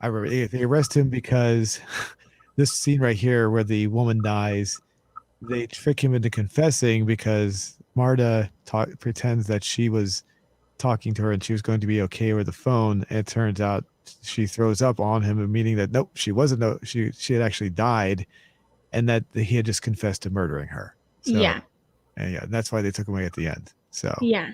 I remember they arrest him because this scene right here where the woman dies, they trick him into confessing because Marta pretends that she was talking to her and she was going to be okay over the phone. And it turns out she throws up on him, meaning that nope, she wasn't. No, she had actually died, and that he had just confessed to murdering her. So Yeah, and yeah, that's why they took him away at the end. So yeah.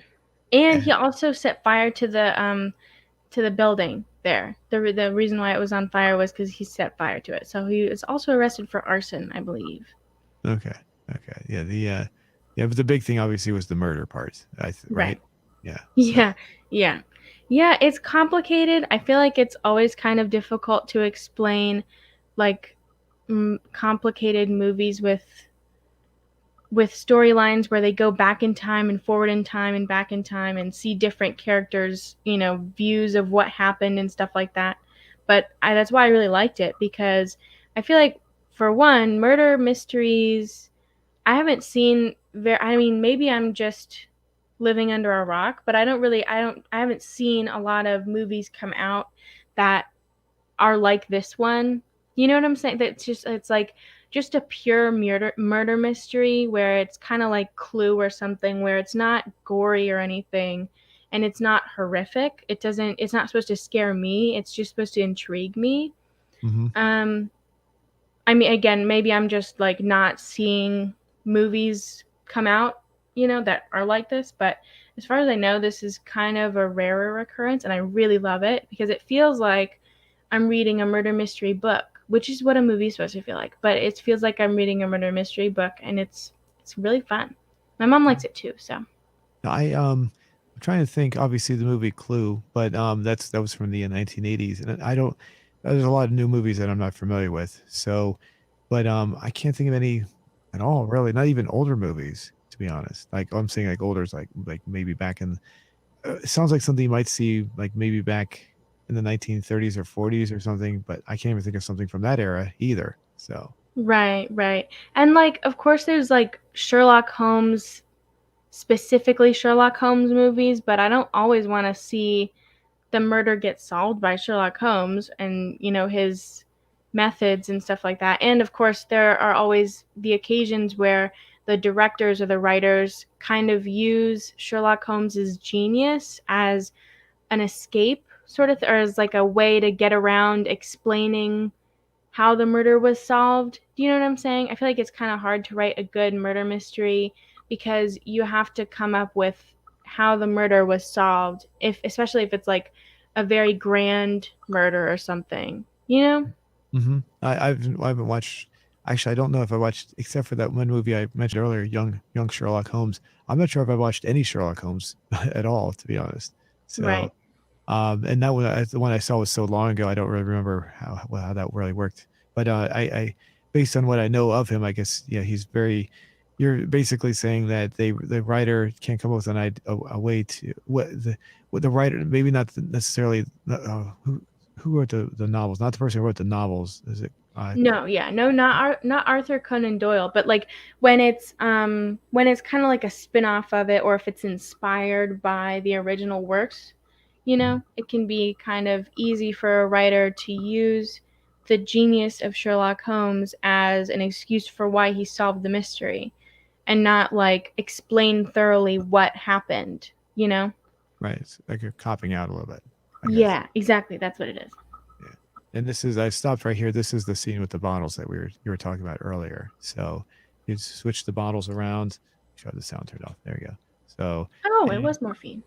And he and, also set fire to the building there. The reason why it was on fire was because he set fire to it. So he was also arrested for arson, I believe. okay, okay, yeah, yeah, but the big thing obviously was the murder part. Right? Right. Yeah. So Yeah. Yeah. Yeah, it's complicated. I feel like it's always kind of difficult to explain like complicated movies with storylines where they go back in time and forward in time and back in time and see different characters, views of what happened and stuff like that. But that's why I really liked it, because I feel like, for one, murder mysteries I haven't seen I mean, maybe I'm just living under a rock, but I haven't seen a lot of movies come out that are like this one. You know what I'm saying? That's just it's like just a pure murder mystery where it's kind of like Clue or something where it's not gory or anything and it's not horrific. It's not supposed to scare me. It's just supposed to intrigue me. Hmm. Um I mean, again, maybe I'm just like not seeing movies come out, that are like this. But as far as I know, this is kind of a rarer occurrence, and I really love it because it feels like I'm reading a murder mystery book, which is what a movie is supposed to feel like. But it feels like I'm reading a murder mystery book, and it's really fun. My mom likes it too, so. I'm trying to think. Obviously, the movie Clue, but that was from the 1980s, and I don't. There's a lot of new movies that I'm not familiar with. So, but I can't think of any at all. Really, not even older movies, to be honest. Like I'm saying, like older is like maybe back in. It sounds like something you might see like maybe back in the 1930s or 40s or something. But I can't even think of something from that era either. So. Right, right. And like, of course, there's like Sherlock Holmes, specifically Sherlock Holmes movies, but I don't always want to see the murder gets solved by Sherlock Holmes and, his methods and stuff like that. And of course, there are always the occasions where the directors or the writers kind of use Sherlock Holmes's genius as an escape sort of or as like a way to get around explaining how the murder was solved. Do you know what I'm saying? I feel like it's kind of hard to write a good murder mystery because you have to come up with how the murder was solved, if especially if it's like a very grand murder or something. You know? Hmm. I haven't watched. Actually, I don't know if I watched except for that one movie I mentioned earlier, Young Sherlock Holmes. I'm not sure if I watched any Sherlock Holmes at all, to be honest. So, Right. and that one, the one I saw was so long ago, I don't really remember how that really worked. But based on what I know of him, I guess yeah, he's very. You're basically saying that the writer can't come up with a way to what the writer maybe not necessarily who wrote the novels, not the person who wrote the novels. Is it? No, yeah, no, not Arthur Conan Doyle, but like when it's kind of like a spin-off of it, or if it's inspired by the original works, it can be kind of easy for a writer to use the genius of Sherlock Holmes as an excuse for why he solved the mystery, and not like explain thoroughly what happened, you know? Right. It's like you're copping out a little bit, I guess. Yeah, exactly. That's what it is. Yeah. And I stopped right here. This is the scene with the bottles that you were talking about earlier. So you switch the bottles around. Try the sound turned off. There you go. So, Oh, it and was morphine.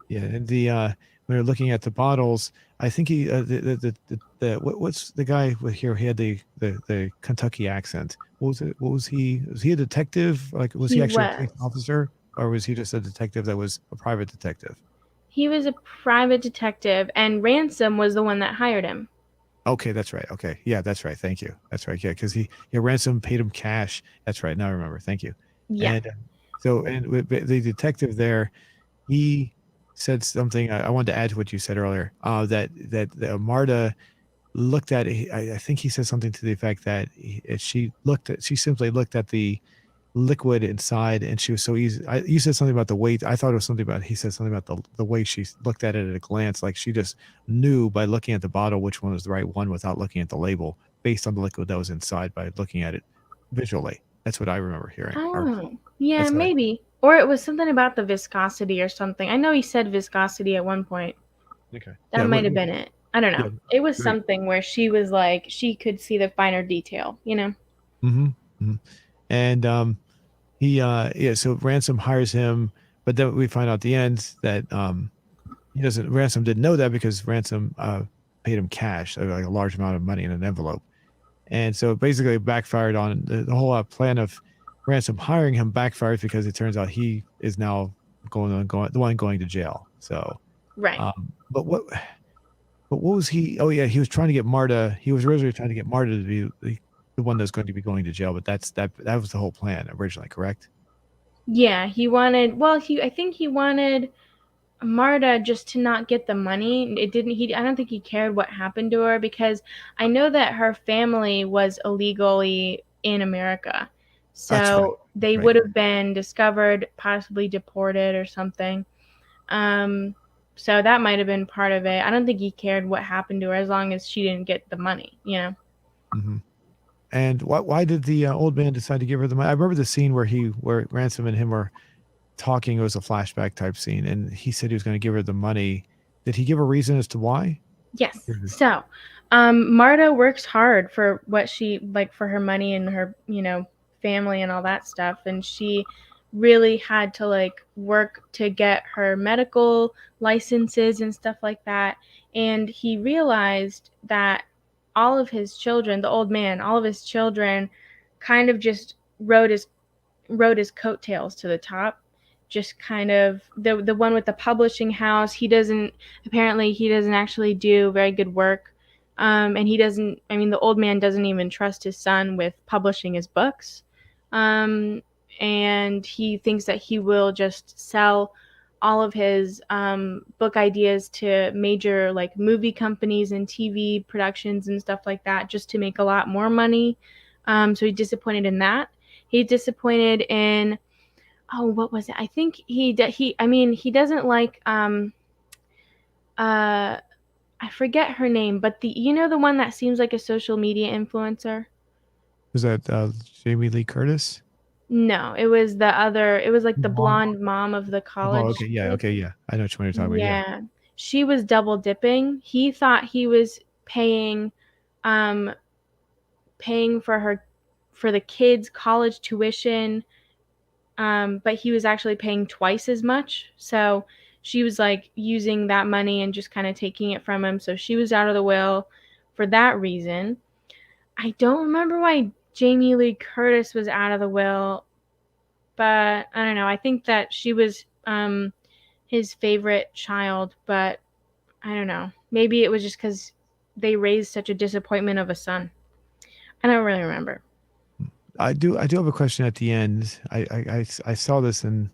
yeah, and when you're looking at the bottles, I think he what's the guy with here? He had the Kentucky accent. What was it? What was he? Was he a detective? Like, was he He actually a police was. officer, or was he just a detective that was a private detective? He was a private detective, and Ransom was the one that hired him. Okay, that's right. Okay, yeah, that's right. Thank you. That's right. Yeah, because Ransom paid him cash. That's right. Now I remember. Thank you. Yeah. And the detective there, he said something. I wanted to add to what you said earlier. That Marta looked at. I think he said something to the effect that she simply looked at the liquid inside, and she was so easy. You said something about the weight. I thought it was something about. He said something about the way she looked at it at a glance, like she just knew by looking at the bottle which one was the right one without looking at the label, based on the liquid that was inside by looking at it visually. That's what I remember hearing. Or Oh, yeah, that's what. maybe. Or it was something about the viscosity or something. I know he said viscosity at one point. Okay. That Yeah. might have been it. I don't Yeah. know. It was Very. something where she was like, she could see the finer detail, you know? Mm-hmm. Hmm. And yeah. So Ransom hires him, but then we find out at the end that he doesn't. Ransom didn't know that because Ransom paid him cash, like a large amount of money in an envelope. And so basically it backfired on the whole plan of Ransom hiring him backfired because it turns out he is now going the one going to jail. So, Right. but what was he? Oh yeah, he was trying to get Marta. He was originally trying to get Marta to be the one that's going to be going to jail. But that was the whole plan originally, correct? Yeah, he wanted, well, I think he wanted Marta just to not get the money. I don't think he cared what happened to her because I know that her family was illegally in America. That's right. So That's they right. would have been discovered, possibly deported or something. Um, so that might have been part of it. I don't think he cared what happened to her as long as she didn't get the money, you know? Mhm. And why did the, old man decide to give her the money? I remember the scene where Ransom and him were talking. It was a flashback type scene, and he said he was gonna give her the money. Did he give a reason as to why? Yes. Mhm. So, Marta works hard for what she like for her money and her, family and all that stuff. And she really had to like work to get her medical licenses and stuff like that. And he realized that all of his children, the old man, all of his children kind of just rode his coattails to the top. Just kind of the one with the publishing house. He doesn't actually do very good work, and he doesn't. I mean, the old man doesn't even trust his son with publishing his books, and he thinks that he will just sell all of his book ideas to major like movie companies and TV productions and stuff like that, just to make a lot more money. So he's disappointed in that. He's disappointed in what was it? I think he doesn't like uh I forget her name, but the one that seems like a social media influencer. Was that, Jamie Lee Curtis? No, it was like the Blonde. blonde mom of the Oh, college okay, yeah, kid. okay, yeah. I know which one you're talking about, yeah. Yeah. She was double dipping. He thought he was um paying for the kids' college tuition, but he was actually paying twice as much. So she was like using that money and just kind of taking it from him. So she was out of the will for that reason. I don't remember why Jamie Lee Curtis was out of the will, but I don't know. I think that she was his favorite child, but I don't know. Maybe it was just because they raised such a disappointment of a son. I don't really remember. I do have a question at the end. I saw this in,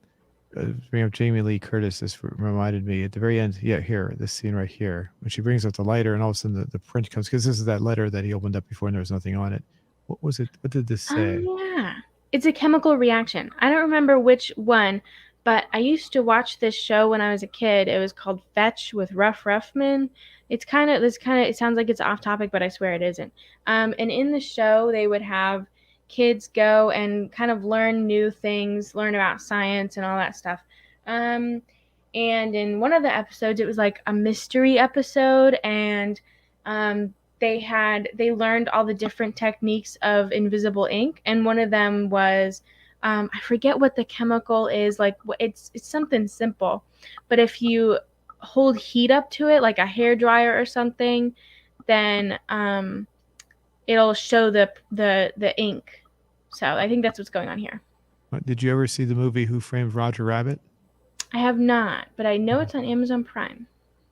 bring up Jamie Lee Curtis. This reminded me at the very end. Yeah, here, this scene right here, when she brings up the lighter, and all of a sudden the print comes, because this is that letter that he opened up before, and there was nothing on it. What was it? What did this say? Oh, yeah. It's a chemical reaction. I don't remember which one, but I used to watch this show when I was a kid. It was called Fetch with Ruff Ruffman. It sounds like it's off topic, but I swear it isn't. And in the show, they would have kids go and kind of learn new things, learn about science and all that stuff. Um, and in one of the episodes, it was like a mystery episode, and they learned all the different techniques of invisible ink, and one of them was I forget what the chemical is. Like it's something simple, but if you hold heat up to it, like a hair dryer or something, then it'll show the ink. So I think that's what's going on here. Did you ever see the movie Who Framed Roger Rabbit? I have not, but I know it's on Amazon Prime.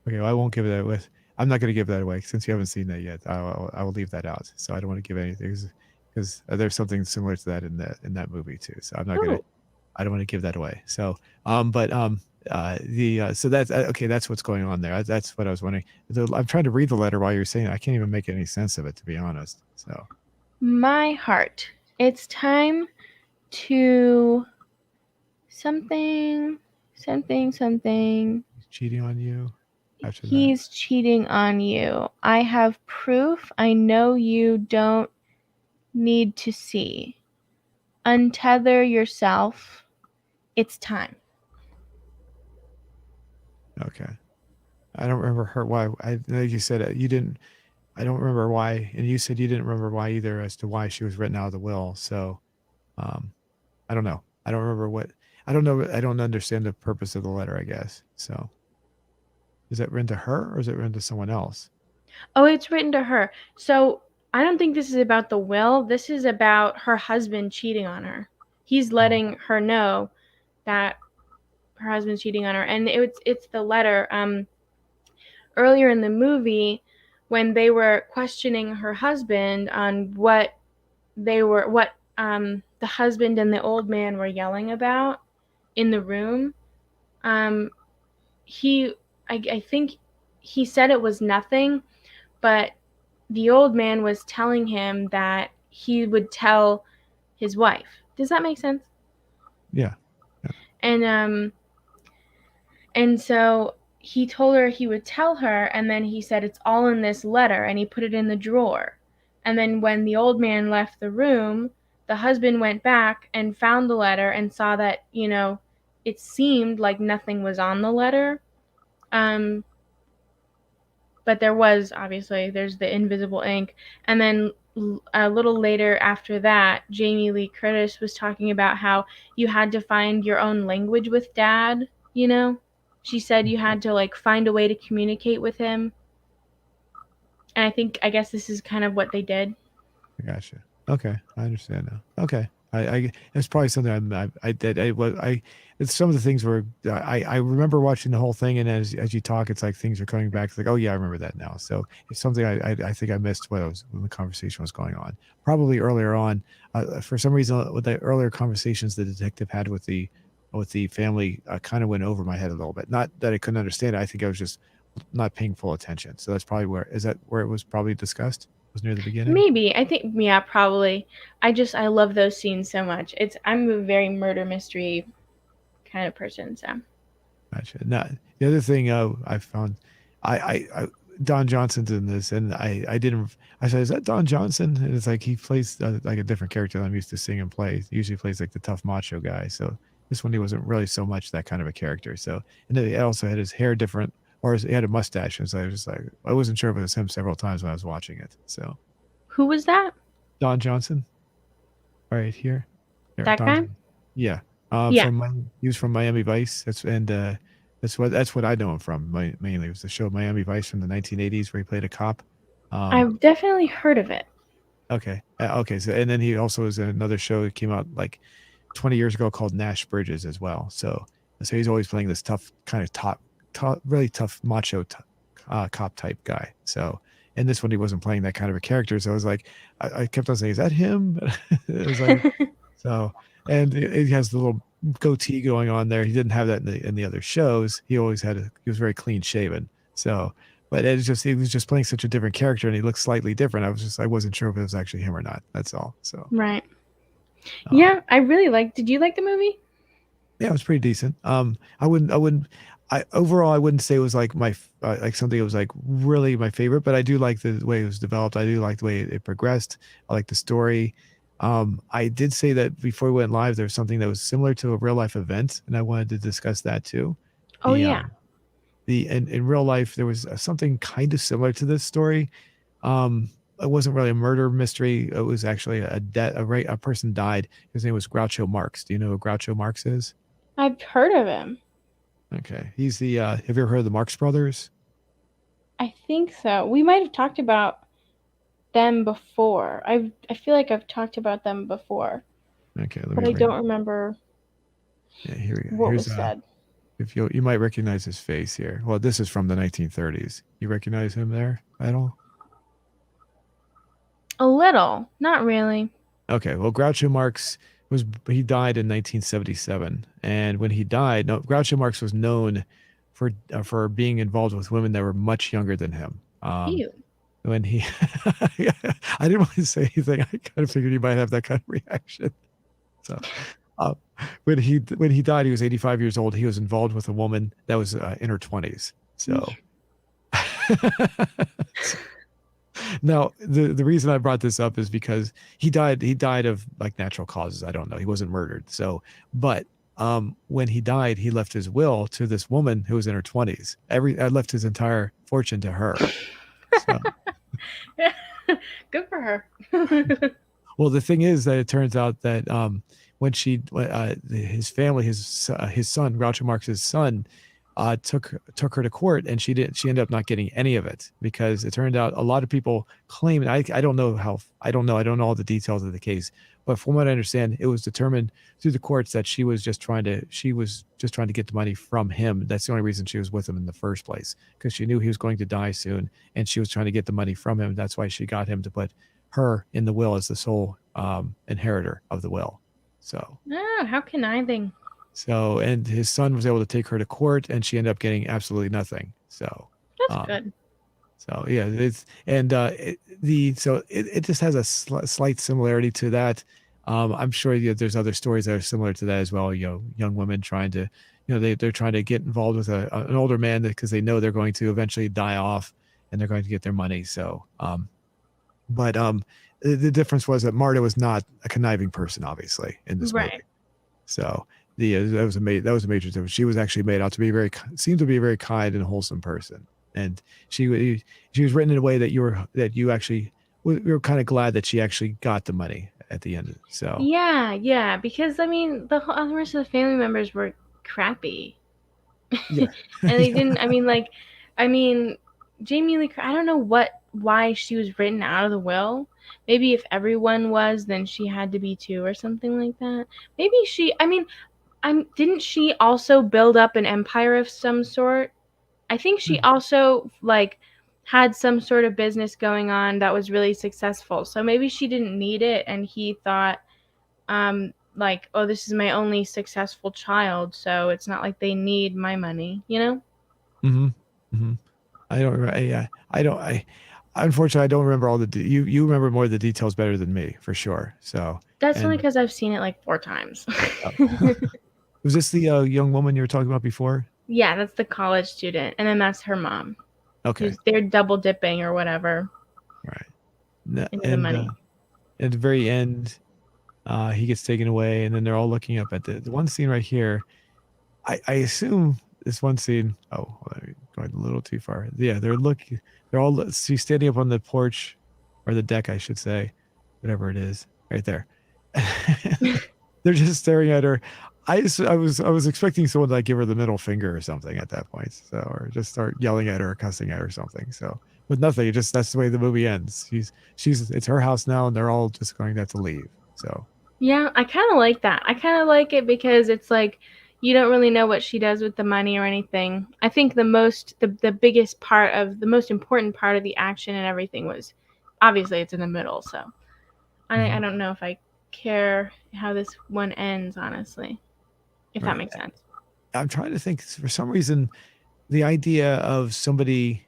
Okay, well, I won't give that away. I'm not going to give that away since you haven't seen that yet. I will leave that out. So I don't want to give anything, because there's something similar to that in that movie too. So I'm not gonna. Oh, I don't want to give that away. So but the so that's okay. That's what's going on there. That's what I was wondering. I'm trying to read the letter while you're saying it. I can't even make any sense of it, to be honest. So my heart. It's time to something, something, something. he's cheating on you. After that, He's cheating on you. I have proof. I know you don't need to see. Untether yourself. It's time. okay. I don't remember her why. I like you said, you didn't. I don't remember why, and you said you didn't remember why either, as to why she was written out of the will. So um, I don't know. I don't remember what. I don't know. I don't understand the purpose of the letter, I guess. So is that written to her, or is it written to someone else? Oh, it's written to her. So I don't think this is about the will. This is about her husband cheating on her. He's Oh, letting her know that her husband's cheating on her, and it's the letter. Earlier in the movie, when they were questioning her husband on what the husband and the old man were yelling about in the room, um, he I think he said it was nothing, but the old man was telling him that he would tell his wife Does that make sense? Yeah. Yeah. And and so he told her he would tell her, and then he said it's all in this letter, and he put it in the drawer. And then when the old man left the room, the husband went back and found the letter and saw that, it seemed like nothing was on the letter. Um, but there was, obviously, there's the invisible ink. And then a little later after that, Jamie Lee Curtis was talking about how you had to find your own language with dad, you know? She said you had to like find a way to communicate with him. And I guess this is kind of what they did. I gotcha. Okay, I understand now. Okay, it's probably something I did. It's some of the things where I remember watching the whole thing, and as you talk, it's like things are coming back. It's like, oh yeah, I remember that now. So it's something I think I missed when the conversation was going on. Probably earlier on, for some reason, with the earlier conversations the detective had with the family, kind of went over my head a little bit. Not that I couldn't understand it. I think I was just not paying full attention. So that's probably where it was probably discussed? Was near the beginning? Maybe. I think, yeah, probably. I love those scenes so much. I'm a very murder mystery kind of person, so. Gotcha. Now, the other thing I found, I Don Johnson's in this, and I didn't. I said, "Is that Don Johnson?" And it's like he plays like a different character than I'm used to seeing him play. He usually plays like the tough macho guy. So this one he wasn't really so much that kind of a character. So and then he also had his hair different, or he had a mustache, and so I was just like, I wasn't sure if it was him several times when I was watching it. So Who was that? Don Johnson, right here, there, That Don. guy? Yeah. Yeah. He was from Miami Vice. That's what I know him from mainly. It was the show Miami Vice from the 1980s where he played a cop. Um, I've definitely heard of it. okay, okay. So and then he also was in another show that came out like 20 years ago called Nash Bridges as well. So he's always playing this tough kind of really tough macho cop type guy. So in this one he wasn't playing that kind of a character. So I was like, I kept on saying, is that him? It was like so, and it has the little goatee going on there. He didn't have that in the other shows. He always he was very clean shaven. So, but he was just playing such a different character, and he looked slightly different. I wasn't sure if it was actually him or not. That's all. So, Right. um, Yeah, I really liked. Did you like the movie? yeah, it was pretty decent. I wouldn't. I overall, I wouldn't say it was like like something that was like really my favorite, but I do like the way it was developed. I do like the way it progressed. I like the story. I did say that before we went live, there was something that was similar to a real life event, and I wanted to discuss that too. Oh The yeah. in real life, there was something kind of similar to this story. It wasn't really a murder mystery. It was actually a person died. His name was Groucho Marx. Do you know who Groucho Marx is? I've heard of him. Okay, he's the. Have you ever heard of the Marx Brothers? I think so. We might have talked about them before. I feel like I've talked about them before, Okay, let but me I bring. don't remember Yeah, here we go. what was said. If you might recognize his face here. Well, this is from the 1930s. You recognize him there at all? A little, not really. Okay, well, Groucho Marx he died in 1977, and when he died, no, Groucho Marx was known for being involved with women that were much younger than him. Ew. When he, I didn't want to say anything. I kind of figured he might have that kind of reaction. So, uh, when he died, he was 85 years old. He was involved with a woman that was in her 20s. So. Now, the reason I brought this up is because he died of like natural causes. I don't know. He wasn't murdered. So, but when he died, he left his will to this woman who was in her 20s. I left his entire fortune to her. So, Good for her. well, the thing is that it turns out that when his family, his son, Groucho Marx's son, took her to court, and she ended up not getting any of it because it turned out a lot of people claim, and I don't know I don't know all the details of the case, but from what I understand, it was determined through the courts that she was just trying to get the money from him. That's the only reason she was with him in the first place, because she knew he was going to die soon, and she was trying to get the money from him. That's why she got him to put her in the will as the sole inheritor of the will. So Oh, how conniving. and his son was able to take her to court, and she ended up getting absolutely nothing. So, That's um, good. so yeah, it just has a slight similarity to that. I'm sure there's other stories that are similar to that as well. Young women trying to, they're trying to get involved with an older man because they know they're going to eventually die off and they're going to get their money. So, but the difference was that Marta was not a conniving person, obviously, in this movie. Right. So that was a major difference. She was actually made out to be seemed to be a very kind and wholesome person, and she was written in a way that you actually we were kind of glad that she actually got the money at the end. So Yeah, yeah, because I mean, the rest of the family members were crappy. yeah, And they yeah. didn't, I mean, like, I mean, Jamie Lee, I don't know why she was written out of the will. Maybe if everyone was, then she had to be too, or something like that. Maybe I mean, didn't she also build up an empire of some sort? I think she also, like, had some sort of business going on that was really successful. So maybe she didn't need it, and he thought, like, oh, this is my only successful child, so it's not like they need my money, you know? Mm-hmm. Mm-hmm. I don't. Yeah, I don't. Unfortunately, I don't remember all the. You remember more of the details better than me for sure. So That's only and because I've seen it like 4 times. uh, was this the young woman you were talking about before? Yeah, that's the college student, and then that's her mom, Okay, who's they're double dipping or whatever all right. into the And money. at the very end, he gets taken away, and then they're all looking up at the one scene right here. I assume this one scene. Oh, going a little too far. Yeah, they're looking. They're all. She's standing up on the porch, or the deck, I should say, whatever it is, right there. They're just staring at her. I was expecting someone to like give her the middle finger or something at that point, so or just start yelling at her, or cussing at her, or something. So, with nothing, it just that's the way the movie ends. She's it's her house now, and they're all just going to have to leave. So, Yeah, I kind of like that. I kind of like it because it's like you don't really know what she does with the money or anything. I think the biggest part of the most important part of the action and everything was obviously it's in the middle. So I mhm, don't know if I care how this one ends, honestly, if that right. makes sense. I'm trying to think. For some reason, the idea of somebody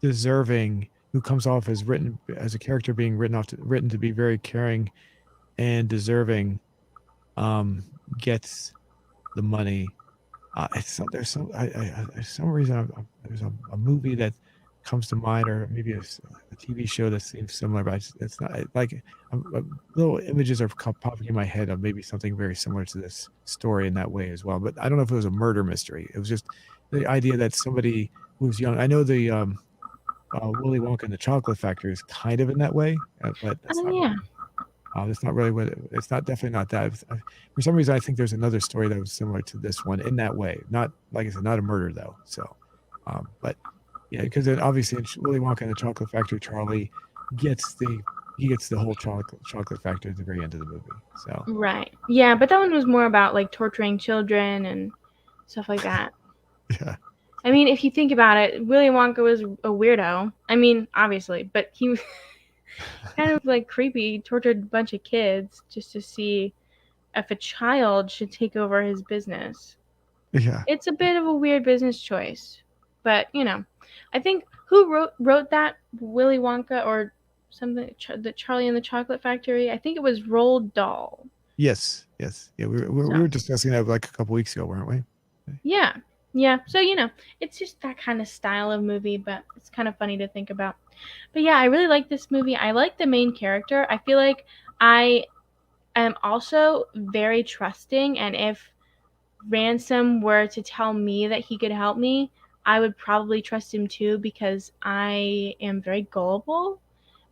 deserving who comes off as written as a character being written to be very caring and deserving um gets the money. It's there's some there's some reason there's a movie that comes to mind, or maybe a TV show that seems similar, but it's not like little images are popping in my head of maybe something very similar to this story in that way as well. But I don't know if it was a murder mystery. It was just the idea that somebody who's young. I know the Willy Wonka and the Chocolate Factory is kind of in that way, but Oh yeah. that's not really what it's not. Definitely not that. For some reason, I think there's another story that was similar to this one in that way. Not like I said, not a murder though. So, but yeah, because then obviously in Willy Wonka and the Chocolate Factory, Charlie gets the he gets the whole chocolate factory at the very end of the movie. So Right. Yeah, but that one was more about like torturing children and stuff like that. yeah, I mean, if you think about it, Willy Wonka was a weirdo. I mean, obviously, but he was kind of like creepy. He tortured a bunch of kids just to see if a child should take over his business. yeah, It's a bit of a weird business choice, but I think who wrote that Willy Wonka or something, the Charlie and the Chocolate Factory. I think it was Roald Dahl. yes, yes, yeah. We So were discussing that like a couple weeks ago, weren't we? yeah, yeah. So it's just that kind of style of movie, but it's kind of funny to think about. But yeah, I really like this movie. I like the main character. I feel like I am also very trusting, and if Ransom were to tell me that he could help me, I would probably trust him too because I am very gullible,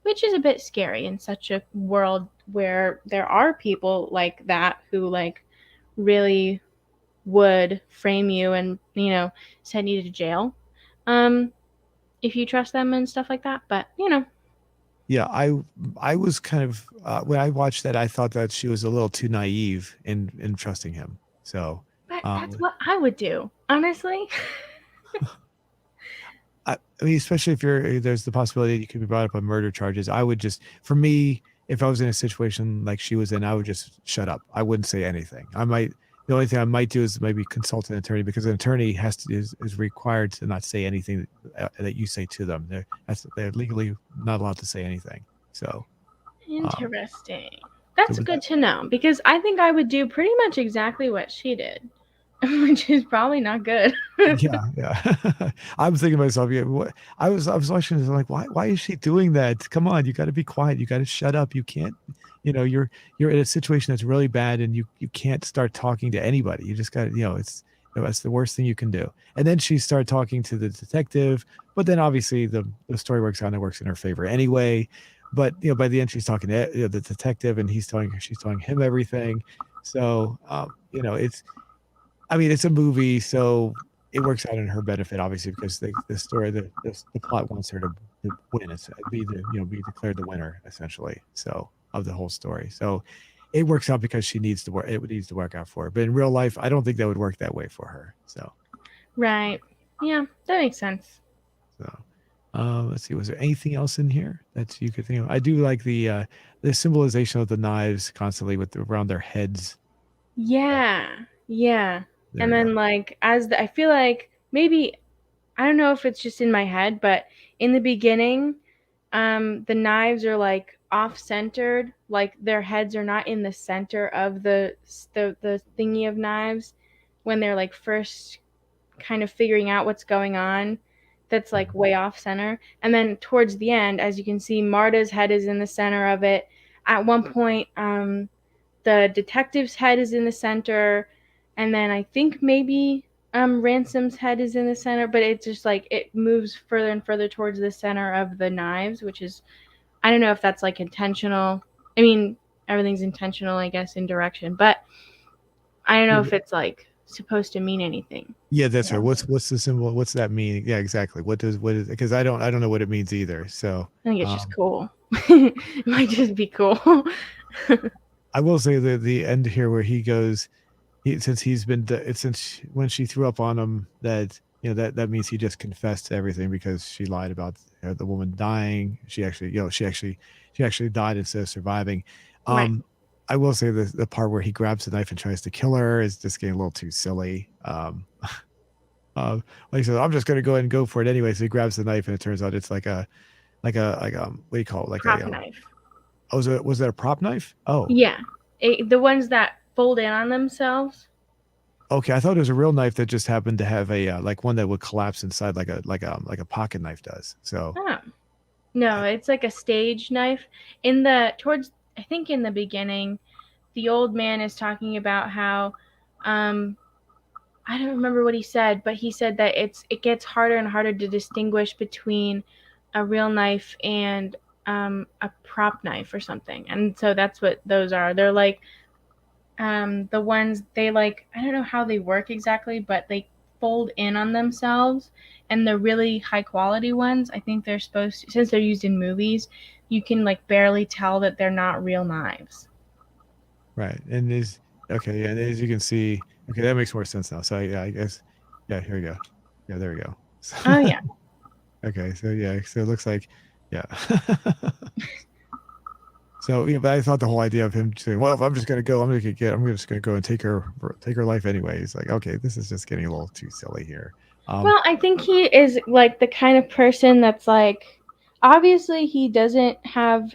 which is a bit scary in such a world where there are people like that who like really would frame you and send you to jail if you trust them and stuff like that. But Yeah, I was kind of when I watched that, I thought that she was a little too naive in trusting him. So, but that's um, what I would do, honestly. I mean, especially if there's the possibility that you could be brought up on murder charges. I would just, for me, if I was in a situation like she was in, I would just shut up. I wouldn't say anything. The only thing I might do is maybe consult an attorney, because an attorney is required to not say anything that you say to them. They're legally not allowed to say anything. So, um, Interesting. So, That's but good to know because I think I would do pretty much exactly what she did, which is probably not good. yeah, yeah. I was thinking to myself, yeah, what I was watching this, I'm like, why is she doing that? Come on, you got to be quiet. You got to shut up. You can't, you're in a situation that's really bad, and you can't start talking to anybody. You just got to, that's the worst thing you can do. And then she started talking to the detective, but then obviously the story works out and it works in her favor anyway. But by the end she's talking to the detective, and she's telling him everything. So it's I mean, it's a movie, so it works out in her benefit, obviously, because the story, the plot wants her to win, be be declared the winner, essentially. So of the whole story. So it works out because she needs to work. It needs to work out for her. But in real life, I don't think that would work that way for her. Right. Yeah, that makes sense. So let's see. Was there anything else in here that you could think of? I do like the symbolization of the knives constantly around their heads. Yeah. Yeah. There And we go. then like I feel like maybe I don't know if it's just in my head, but in the beginning, the knives are like off centered, like their heads are not in the center of the thingy of knives when they're like first kind of figuring out what's going on. That's like Mhm. way off center. And then towards the end, as you can see, Marta's head is in the center of it. At one point, the detective's head is in the center, and then I think maybe Ransom's head is in the center, but it's just like it moves further and further towards the center of the knives, which is I don't know if that's like intentional. I mean, everything's intentional, I guess, in direction, but I don't know if it's like supposed to mean anything. Yeah, that's right. Yeah. What's the symbol? What's that mean? Yeah, exactly. What is because I don't know what it means either. So I think it's just um cool. It might just be cool. I will say the end here where he goes, since he's been since when she threw up on him, that that means he just confessed to everything because she lied about the woman dying. She actually died instead of surviving. Right. Um I will say the part where he grabs the knife and tries to kill her is just getting a little too silly. Like he said, I'm just gonna go ahead and go for it anyway. So he grabs the knife, and it turns out it's like what do you call it? Like Prop knife. oh, was that a prop knife? Oh, Yeah. The ones that fold in on themselves. okay. I thought it was a real knife that just happened to have a like one that would collapse inside like a pocket knife does. So Oh. No, I, it's like a stage knife. Towards I think in the beginning, the old man is talking about how um I don't remember what he said, but he said that it gets harder and harder to distinguish between a real knife and a prop knife or something. And so that's what those are. They're like the ones they like I don't know how they work exactly, but they fold in on themselves. And the really high quality ones, I think they're supposed to, since they're used in movies, you can like barely tell that they're not real knives. right. And is okay. Yeah, and as you can see, okay, that makes more sense now. So yeah, I guess yeah. Here we go. Yeah, there we go. Oh yeah. Okay, so yeah, so it looks like yeah. So yeah, but I thought the whole idea of him saying, "Well, if I'm just gonna go, I'm just gonna go and take her life anyway." He's like, okay, this is just getting a little too silly here. Um, Well, I think he is like the kind of person that's like obviously he doesn't have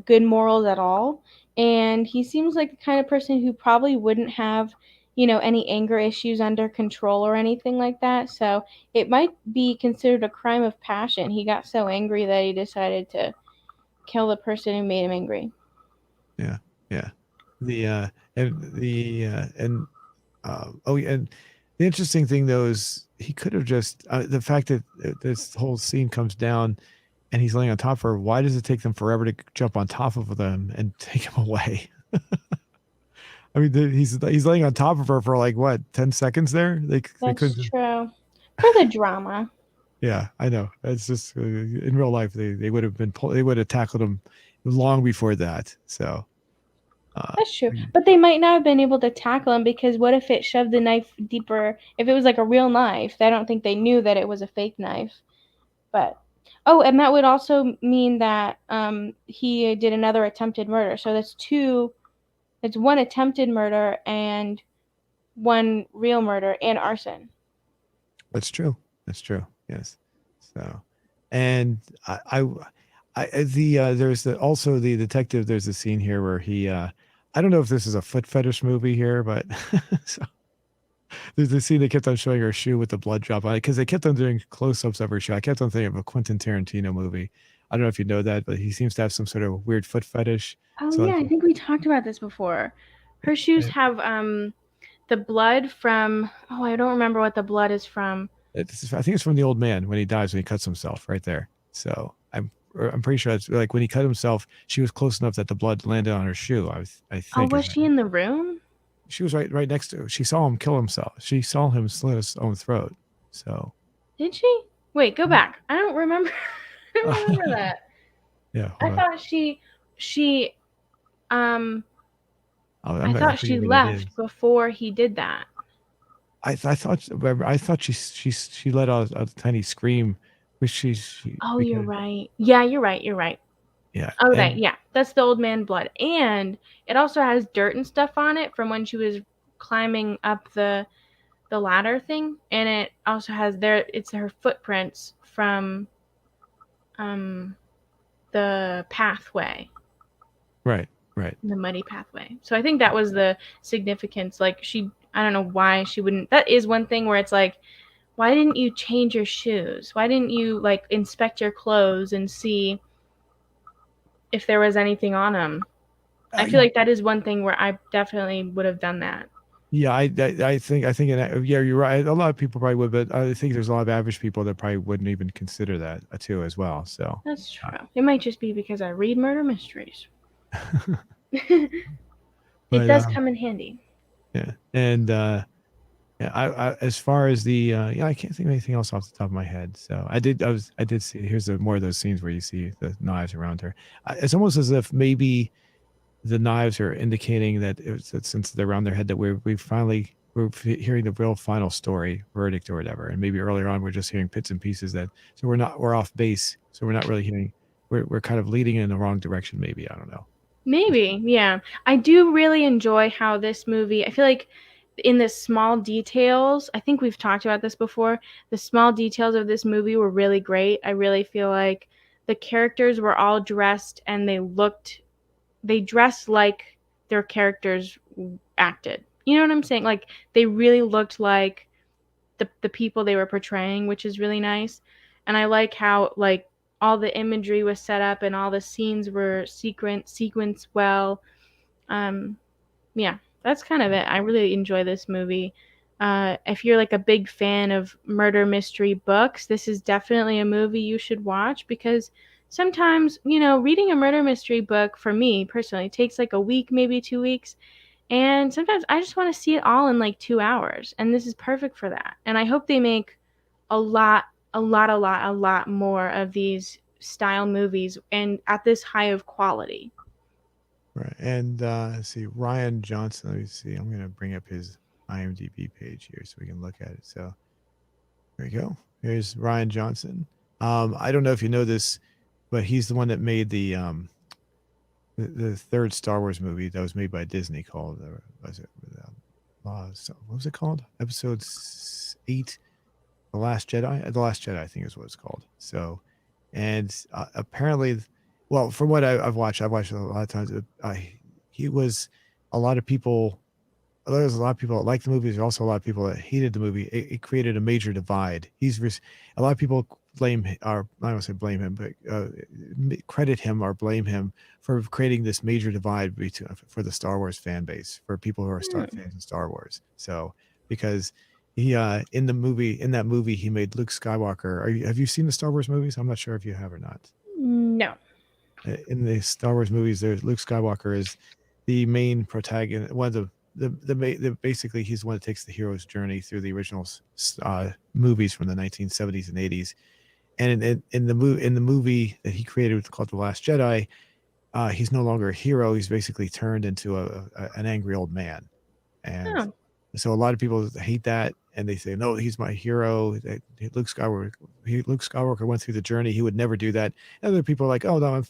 good morals at all, and he seems like the kind of person who probably wouldn't have, any anger issues under control or anything like that. So, it might be considered a crime of passion. He got so angry that he decided to kill the person who made him angry. yeah, yeah. The and the and oh yeah, and the interesting thing though is he could have just the fact that this whole scene comes down and he's laying on top of her. Why does it take them forever to jump on top of them and take him away? I mean, he's laying on top of her for like what 10 seconds there. They That's couldn't. true. For the drama. Yeah, I know. It's just in real life they would have they would have tackled him long before that. So uh, That's true. But they might not have been able to tackle him because what if it shoved the knife deeper? If it was like a real knife, I don't think they knew that it was a fake knife. But oh, and that would also mean that he did another attempted murder. So that's two. It's one attempted murder and one real murder and arson. that's true. That's true. Yes. So, and There's also the detective. There's a scene here where I don't know if this is a foot fetish movie here, but so there's this scene they kept on showing her shoe with the blood drop on it because they kept on doing close-ups of her shoe. I kept on thinking of a Quentin Tarantino movie. I don't know if you know that, but he seems to have some sort of weird foot fetish. Oh So yeah, like, I think we talked about this before. Her shoes it, have the blood from, oh, I don't remember what the blood is from. I think it's from the old man when he dies when he cuts himself right there. So I'm pretty sure it's like when he cut himself, she was close enough that the blood landed on her shoe. I Oh, think is was she in the room? she was right next to. She saw him kill himself. She saw him slit his own throat. So Did she? Wait, go back. I don't remember. I don't remember that. yeah, I hold on. thought she um I I thought she forget where that is. left before he did that. I thought she let out a tiny scream, which Oh, you're because right. Yeah, you're right. You're right. yeah, Okay, and yeah, that's the old man blood, and it also has dirt and stuff on it from when she was climbing up the ladder thing, and it also has it's her footprints from um the pathway, right, right. the muddy pathway. So I think that was the significance. Like I don't know why she wouldn't. That is one thing where it's like, why didn't you change your shoes? Why didn't you like inspect your clothes and see if there was anything on them? I feel I like that is one thing where I definitely would have done that. Yeah, yeah, you're right. A lot of people probably would, but I think there's a lot of average people that probably wouldn't even consider that too as well. So, That's uh, true. It might just be because I read murder mysteries. It but does come in handy. yeah, and yeah, as far as the yeah, I can't think of anything else off the top of my head. So I did see more of those scenes where you see the knives around her. It's almost as if maybe the knives are indicating that since they're around their head that we're hearing the real final story verdict or whatever, and maybe earlier on we're just hearing bits and pieces that so we're off base, so we're not really hearing we're kind of leading in the wrong direction. Maybe I don't know. Maybe, yeah. I do really enjoy how this movie, I feel like in the small details, I think we've talked about this before, the small details of this movie were really great. I really feel like the characters were all dressed and they dressed like their characters acted. You know what I'm saying? Like they really looked like the people they were portraying, which is really nice. And I like how like all the imagery was set up and all the scenes were sequenced well. Um, yeah, that's kind of it. I really enjoy this movie. If you're like a big fan of murder mystery books, this is definitely a movie you should watch because sometimes, reading a murder mystery book for me personally takes like a week, maybe 2 weeks. And sometimes I just want to see it all in like 2 hours. And this is perfect for that. And I hope they make a lot, a lot more of these style movies and at this high of quality. Right, and let's see, Ryan Johnson. Let me see. I'm gonna bring up his IMDb page here so we can look at it. So there you go. Here's Ryan Johnson. I don't know if you know this, but he's the one that made the third Star Wars movie that was made by Disney called was it what was it called? Episode 8, The Last Jedi. The Last Jedi, I think is what it's called. So, and apparently, well, from what I've watched it a lot of times. He was a lot of people. There's a lot of people that like the movie. There's also a lot of people that hated the movie. It created a major divide. A lot of people blame, or I don't want to say blame him, but credit him or blame him for creating this major divide for the Star Wars fan base, for people who are Hmm. fans of Star Wars. So because he in that movie he made Luke Skywalker. Have you seen the Star Wars movies? I'm not sure if you have or not. No. In the Star Wars movies, there's Luke Skywalker is the main protagonist, one of basically he's the one that takes the hero's journey through the original movies from the 1970s and 80s. And in the movie that he created called The Last Jedi, he's no longer a hero. He's basically turned into an angry old man, and Oh. so a lot of people hate that, and they say, "No, he's my hero." Luke Skywalker went through the journey. He would never do that. And other people are like, "Oh no, I'm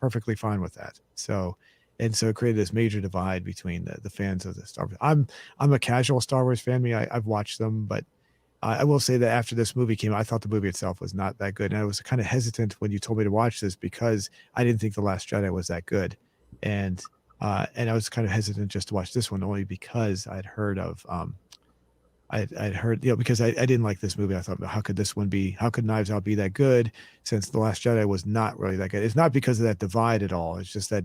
perfectly fine with that." So it created this major divide between the fans of the Star Wars. I'm a casual Star Wars fan. I've watched them, but I will say that after this movie came out, I thought the movie itself was not that good, and I was kind of hesitant when you told me to watch this because I didn't think The Last Jedi was that good, and and I was kind of hesitant just to watch this one only because I'd heard of I'd heard, because I didn't like this movie. I thought, how could this one be? How could Knives Out be that good? Since The Last Jedi was not really that good. It's not because of that divide at all. It's just that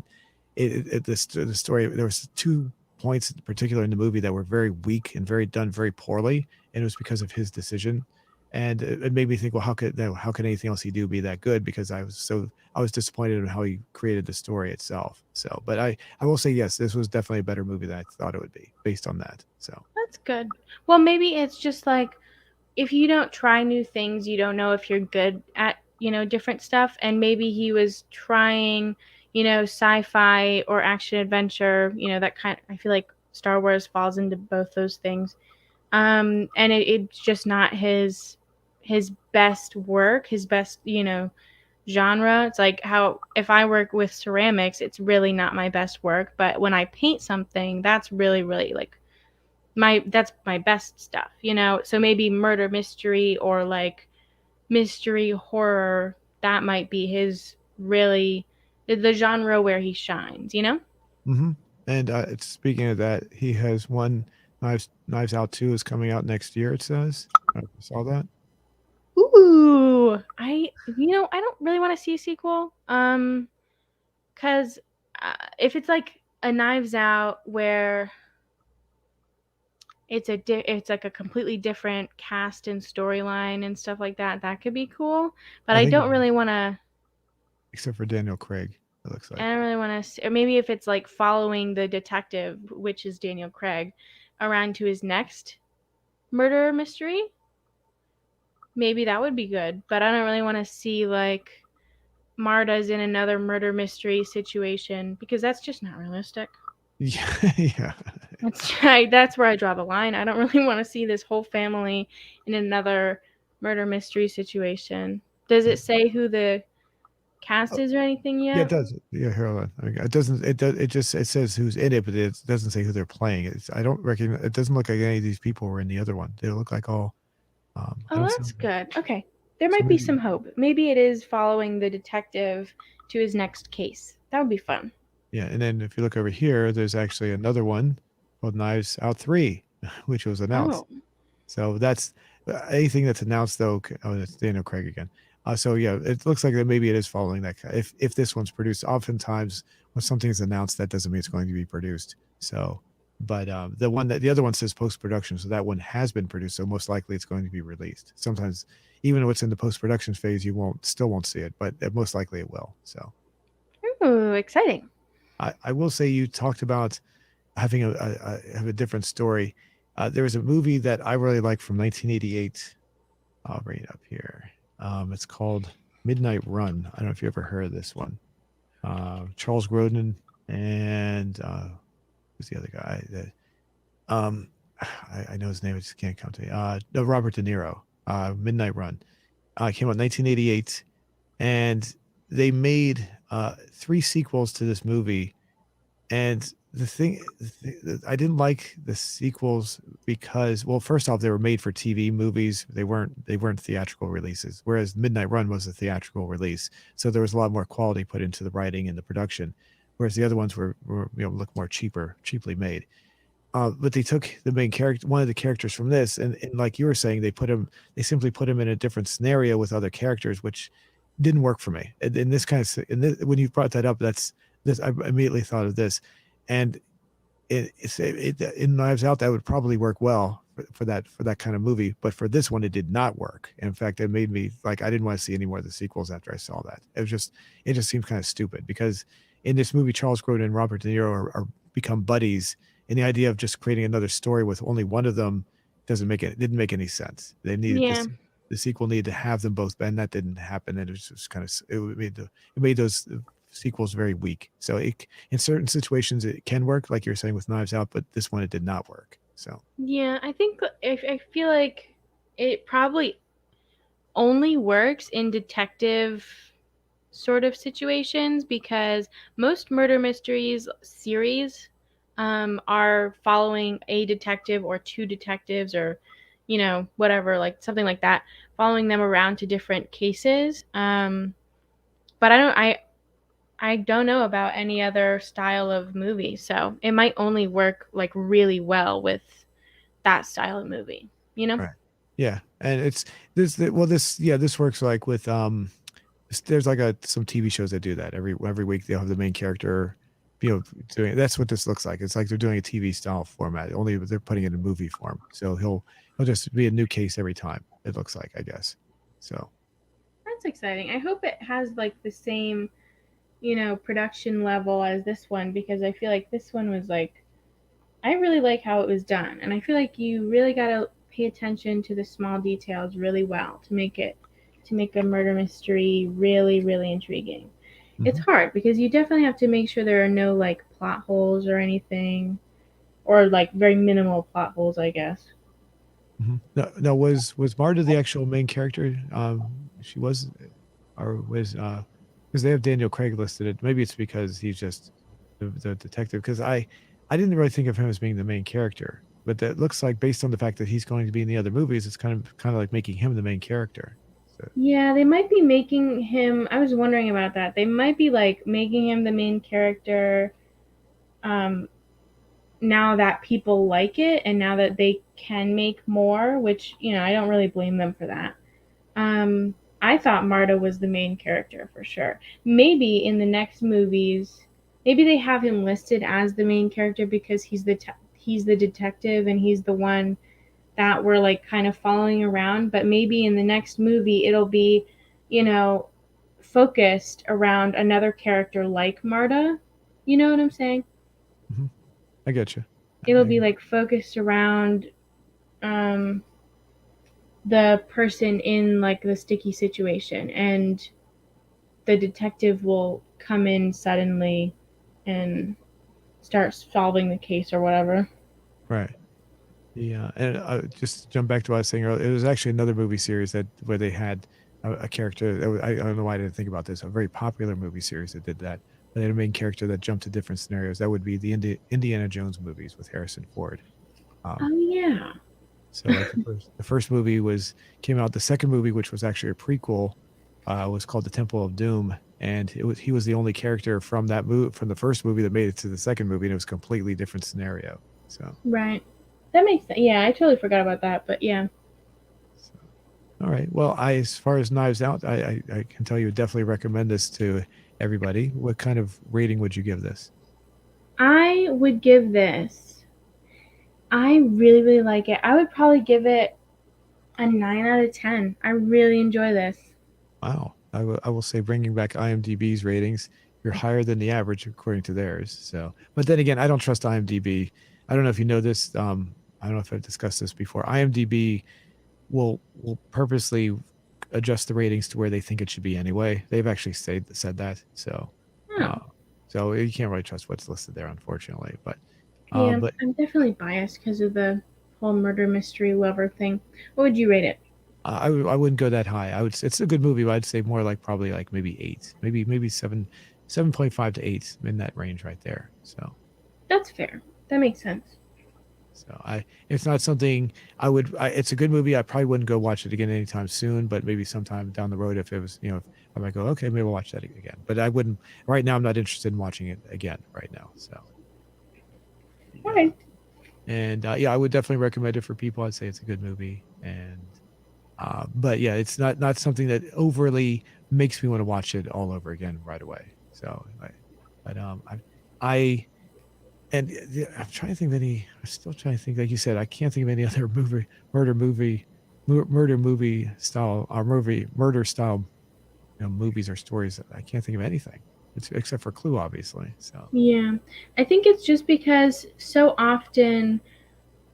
the story, there was two points in particular in the movie that were very weak and very done very poorly, and it was because of his decision. And it made me think, well, how could anything else he do be that good? Because I was disappointed in how he created the story itself. So, but I will say yes, this was definitely a better movie than I thought it would be based on that. So. That's good. Well, maybe it's just like if you don't try new things, you don't know if you're good at, different stuff. And maybe he was trying, sci-fi or action adventure, that kind I feel like Star Wars falls into both those things. And it's just not his best work, his best, genre. It's like how if I work with ceramics, it's really not my best work, but when I paint something, that's really, really like that's my best stuff, So maybe murder mystery or like mystery horror, that might be his really the genre where he shines. Hmm. And speaking of that, he has one Knives Out 2 is coming out next year, it says. I saw that. Ooh, I don't really want to see a sequel. Cuz if it's like a Knives Out where it's like a completely different cast and storyline and stuff like that, that could be cool. But I I think don't really want to except for Daniel Craig, it looks I like. don't really want to, or maybe if it's like following the detective, which is Daniel Craig, around to his next murder mystery, maybe that would be good. But I don't really want to see like Marta's in another murder mystery situation because that's just not realistic. Yeah, yeah. That's where I draw the line. I don't really want to see this whole family in another murder mystery situation. Does it say who the cast Oh, is or anything yeah, it yet? does. Yeah, here, hold on. Okay, it doesn't. It does. It just it says who's in it, but it doesn't say who they're playing. I don't recognize. It doesn't look like any of these people were in the other one. They look like all. I Oh, don't see. that's good. Okay. There So might be maybe. some hope. Maybe it is following the detective to his next case. That would be fun. Yeah, and then if you look over here, there's actually another one called Knives Out 3, which was announced. Oh, So that's anything that's announced though. Oh, that's Daniel Craig again. So yeah, it looks like that maybe it is following that. If this one's produced, oftentimes when something's announced, that doesn't mean it's going to be produced. So, but the other one says post production, so that one has been produced. So most likely it's going to be released. Sometimes even though it's in the post production phase, you won't see it, but most likely it will. So ooh, exciting. I will say you talked about having have a different story. There was a movie that I really like from 1988. I'll bring it up here. It's called Midnight Run. I don't know if you ever heard of this one. Charles Grodin and who's the other guy? Um, I know his name. I just can't come to me. No, Robert De Niro. Midnight Run. Came out in 1988, and they made three sequels to this movie. And I didn't like the sequels because, well, first off, they were made for TV movies. They weren't theatrical releases. Whereas Midnight Run was a theatrical release, so there was a lot more quality put into the writing and the production. Whereas the other ones were look more cheaply made. But they took the main character, one of the characters from this, and like you were saying, they simply put him in a different scenario with other characters, which didn't work for me. In this kind of, when you brought that up, that's this. I immediately thought of this, and in Knives Out that would probably work well for that kind of movie, but for this one it did not work. In fact, it made me like I didn't want to see any more of the sequels after I saw that. It just seems kind of stupid because in this movie Charles Grodin and Robert De Niro are become buddies, and the idea of just creating another story with only one of them didn't make any sense. They needed Yeah. this the sequel needed to have them both, and that didn't happen. And it was just kind of it made those sequels very weak. So in certain situations it can work, like you were saying with Knives Out, but this one it did not work. So Yeah, I think I feel like it probably only works in detective sort of situations because most murder mysteries series are following a detective or two detectives or whatever, like something like that, following them around to different cases. But I don't know about any other style of movie, so it might only work like really well with that style of movie, you know? Right. Yeah, and it's well, this works like with there's like some TV shows that do that every week. They'll have the main character, doing that's what this looks like. It's like they're doing a TV style format, only they're putting it in movie form. So he'll just be a new case every time. It looks like, I guess. So That's exciting. I hope it has like the same, production level as this one, because I feel like this one was like, I really like how it was done. And I feel like you really got to pay attention to the small details really well to make a murder mystery really, really intriguing. It's mhm, hard because you definitely have to make sure there are no like plot holes or anything, or like very minimal plot holes, I guess. no, was Marta the actual main character? She was, or was because they have Daniel Craig listed it. Maybe it's because he's just the detective. Because I didn't really think of him as being the main character, but that looks like, based on the fact that he's going to be in the other movies, it's kind of like making him the main character. So, Yeah, they might be making him. I was wondering about that. They might be like making him the main character, um, now that people like it and now that they can make more, which, I don't really blame them for that. Um, I thought Marta was the main character for sure. Maybe in the next movies, maybe they have him listed as the main character because he's the detective and he's the one that we're like kind of following around. But maybe in the next movie, it'll be, you know, focused around another character like Marta. You know what I'm saying? mhm, I get you. It'll be like focused around um, the person in like the sticky situation, and the detective will come in suddenly and start solving the case or whatever. Right. Yeah, and just jump back to what I was saying earlier. It was actually another movie series that where they had a character. I don't know why I didn't think about this. A very popular movie series that did that. They had a main character that jumped to different scenarios. That would be the Indiana Jones movies with Harrison Ford. Oh Um, yeah. so like the first movie came out. The second movie, which was actually a prequel, was called The Temple of Doom, and he was the only character from from the first movie that made it to the second movie, and it was a completely different scenario. So. Right. That makes sense. Yeah, I totally forgot about that, but yeah. So, all right. Well, as far as Knives Out, I can tell you, definitely recommend this to everybody. What kind of rating would you give this? I would give this. I really, really like it. I would probably give it a 9 out of 10. I really enjoy this. Wow. I will say, bringing back IMDb's ratings, you're higher than the average according to theirs. So, but then again, I don't trust IMDb. I don't know if you know this. I don't know if I've discussed this before. IMDb will purposely adjust the ratings to where they think it should be anyway. They've actually said that. So, Oh, uh, so you can't really trust what's listed there, unfortunately. yeah. But I'm definitely biased because of the whole murder mystery lover thing. What would you rate it? I wouldn't go that high. It's a good movie, but I'd say more like probably like maybe eight, maybe 7.5 to 8, in that range right there. That's fair. That makes sense. It's not something it's a good movie. I probably wouldn't go watch it again anytime soon, but maybe sometime down the road, if it was, if I might go, okay, maybe we'll watch that again. But I wouldn't right now. I'm not interested in watching it again right now. So All yeah, right. and yeah, I would definitely recommend it for people. I'd say it's a good movie, and but yeah, it's not something that overly makes me want to watch it all over again right away. But I and I'm trying to think of any. I'm still trying to think. Like you said, I can't think of any other murder movie, murder movie style or murder style, movies or stories. I can't think of anything. It's except for Clue, obviously. So. Yeah. I think it's just because so often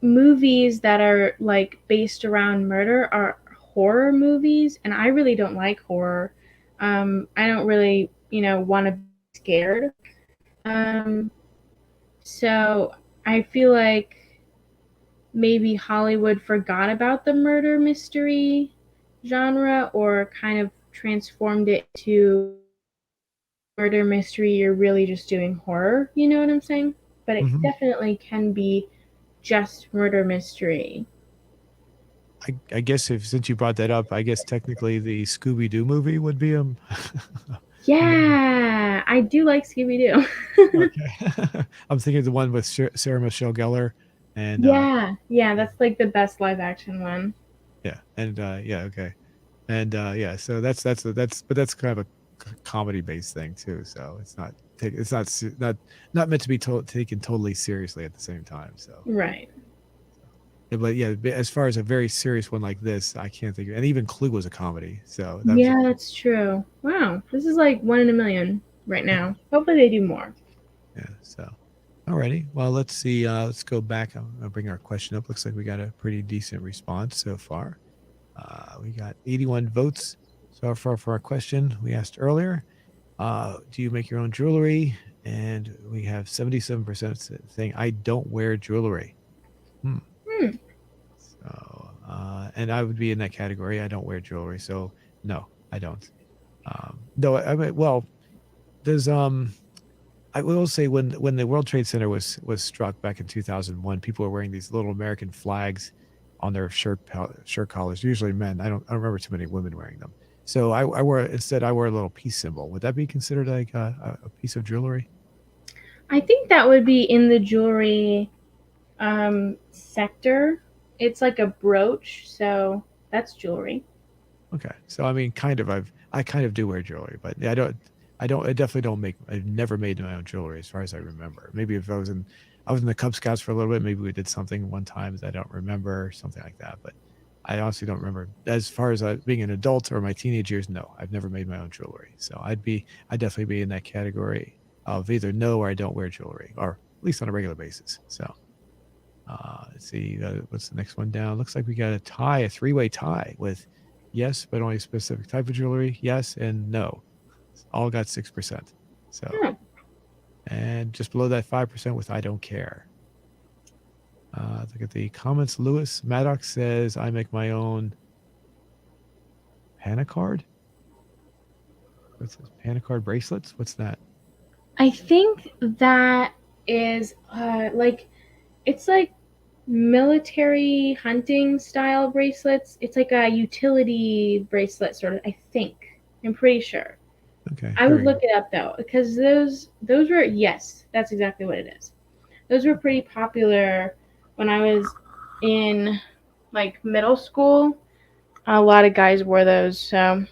movies that are like based around murder are horror movies, and I really don't like horror. I don't really, want to be scared. Um, so I feel like maybe Hollywood forgot about the murder mystery genre, or kind of transformed it to murder mystery. You're really just doing horror. You know what I'm saying? But it Hmm. definitely can be just murder mystery. I guess if since you brought that up, I guess technically the Scooby Doo movie would be Yeah, I do like Scooby Doo. okay. I'm thinking of the one with Sarah Michelle Gellar, and Yeah, yeah, yeah, that's like the best live action one. yeah, and yeah, okay, and yeah. So but that's kind of a comedy based thing too. So it's not meant to be taken totally seriously at the same time. So Right. yeah, but yeah, as far as a very serious one like this, I can't think of. And even Clue was a comedy, so that was a Yeah, that's true. Wow, this is like one in a million right yeah, now. Hopefully they do more. yeah. So, alrighty. Well, let's see. Let's go back. I'll bring our question up. Looks like we got a pretty decent response so far. We got 81 votes so far for our question we asked earlier. Do you make your own jewelry? And we have 77% saying I don't wear jewelry. Hmm. Hmm. So, and I would be in that category. I don't wear jewelry, so no, I don't. Though I mean, well, there's I will say when the World Trade Center was struck back in 2001, people were wearing these little American flags on their shirt collars. Usually men. I don't remember too many women wearing them. So I wore a little peace symbol. Would that be considered like a piece of jewelry? I think that would be in the jewelry sector. It's like a brooch, so that's jewelry. Okay. So I mean, I kind of do wear jewelry, but yeah, I definitely don't make. I've never made my own jewelry as far as I remember. Maybe if I was in the Cub Scouts for a little bit. Maybe we did something one time that I don't remember, something like that. But I honestly don't remember. As far as being an adult or my teenage years, no, I've never made my own jewelry. So I'd definitely be in that category of either no or I don't wear jewelry, or at least on a regular basis. So let's see, what's the next one down? Looks like we got a three-way tie with yes, but only a specific type of jewelry, yes, and no. All got 6%. So, Hmm. and just below that 5% with I don't care. Look at the comments. Lewis Maddox says, I make my own Panacard. What's this? Panacard bracelets? What's that? I think that is like it's like military hunting style bracelets. It's like a utility bracelet sort of, I think. I'm pretty sure. Okay, I here would we go. look it up though because those were, yes, that's exactly what it is. Those were pretty popular when I was in like middle school. A lot of guys wore those. So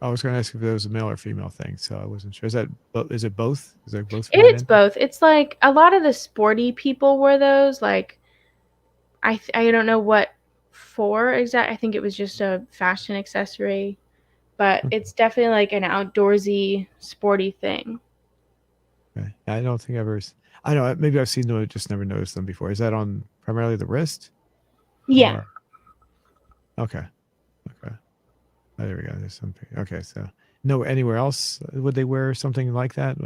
I was going to ask if it was a male or female thing, so I wasn't sure. Is it both? Is it both for men it's and women? both. It's like a lot of the sporty people wore those. Like I don't know what for exact. I think it was just a fashion accessory, but Okay. it's definitely like an outdoorsy, sporty thing. Okay. I don't think I've ever. I know maybe I've seen them, I just never noticed them before. Is that on primarily the wrist Yeah. or? Okay. Okay. Oh, there we go. There's some. Okay. So no, anywhere else would they wear something like that?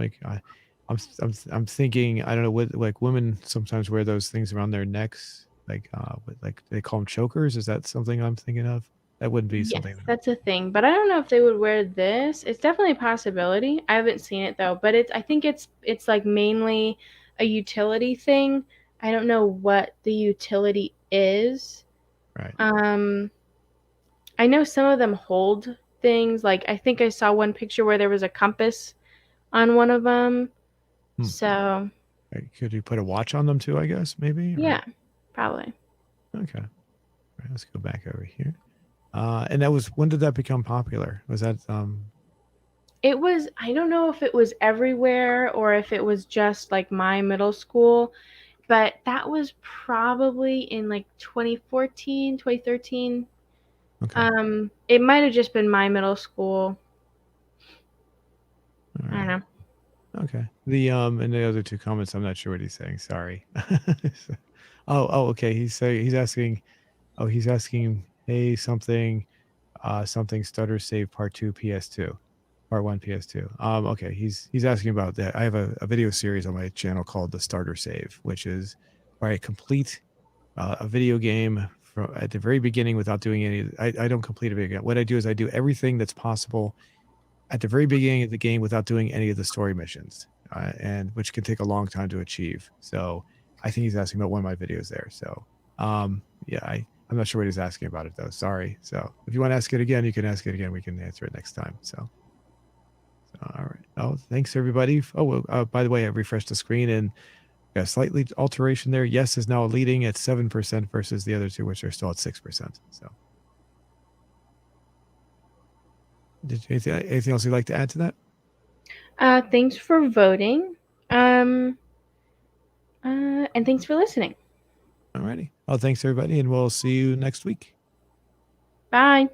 I'm thinking. I don't know. What like women sometimes wear those things around their necks, like they call them chokers. Is that something I'm thinking of? That wouldn't be Yes, something. that's a thing. But I don't know if they would wear this. It's definitely a possibility. I haven't seen it though, but I think it's like mainly a utility thing. I don't know what the utility is. Right. Um I know some of them hold things. Like I think I saw one picture where there was a compass on one of them. Hmm. So, Right. Could you put a watch on them too? I guess maybe. Or yeah, probably. okay. Right, let's go back over here. And that was when did that become popular? Was that It was, I don't know if it was everywhere or if it was just like my middle school, but that was probably in like 2014, 2013. okay? It might have just been my middle school. All I don't right. know. Okay. The and the other two comments, I'm not sure what he's saying. Sorry. Okay. He's asking, hey, something stutter save part two PS2, part one PS2. Okay. He's asking about that. I have a video series on my channel called the Starter Save, which is where I complete a video game from at the very beginning without doing any. I don't complete a video game. What I do is I do everything that's possible at the very beginning of the game without doing any of the story missions, and which can take a long time to achieve. So I think he's asking about one of my videos there. So yeah, I'm not sure what he's asking about it though. Sorry. So if you want to ask it again, you can ask it again. We can answer it next time. So all right. Oh, thanks everybody. Oh, well, by the way, I refreshed the screen and got a slightly alteration there. Yes is now leading at 7% versus the other two, which are still at 6%. So, anything else you'd like to add to that? Thanks for voting. Um, and thanks for listening. All righty. Well, thanks everybody, and we'll see you next week. Bye.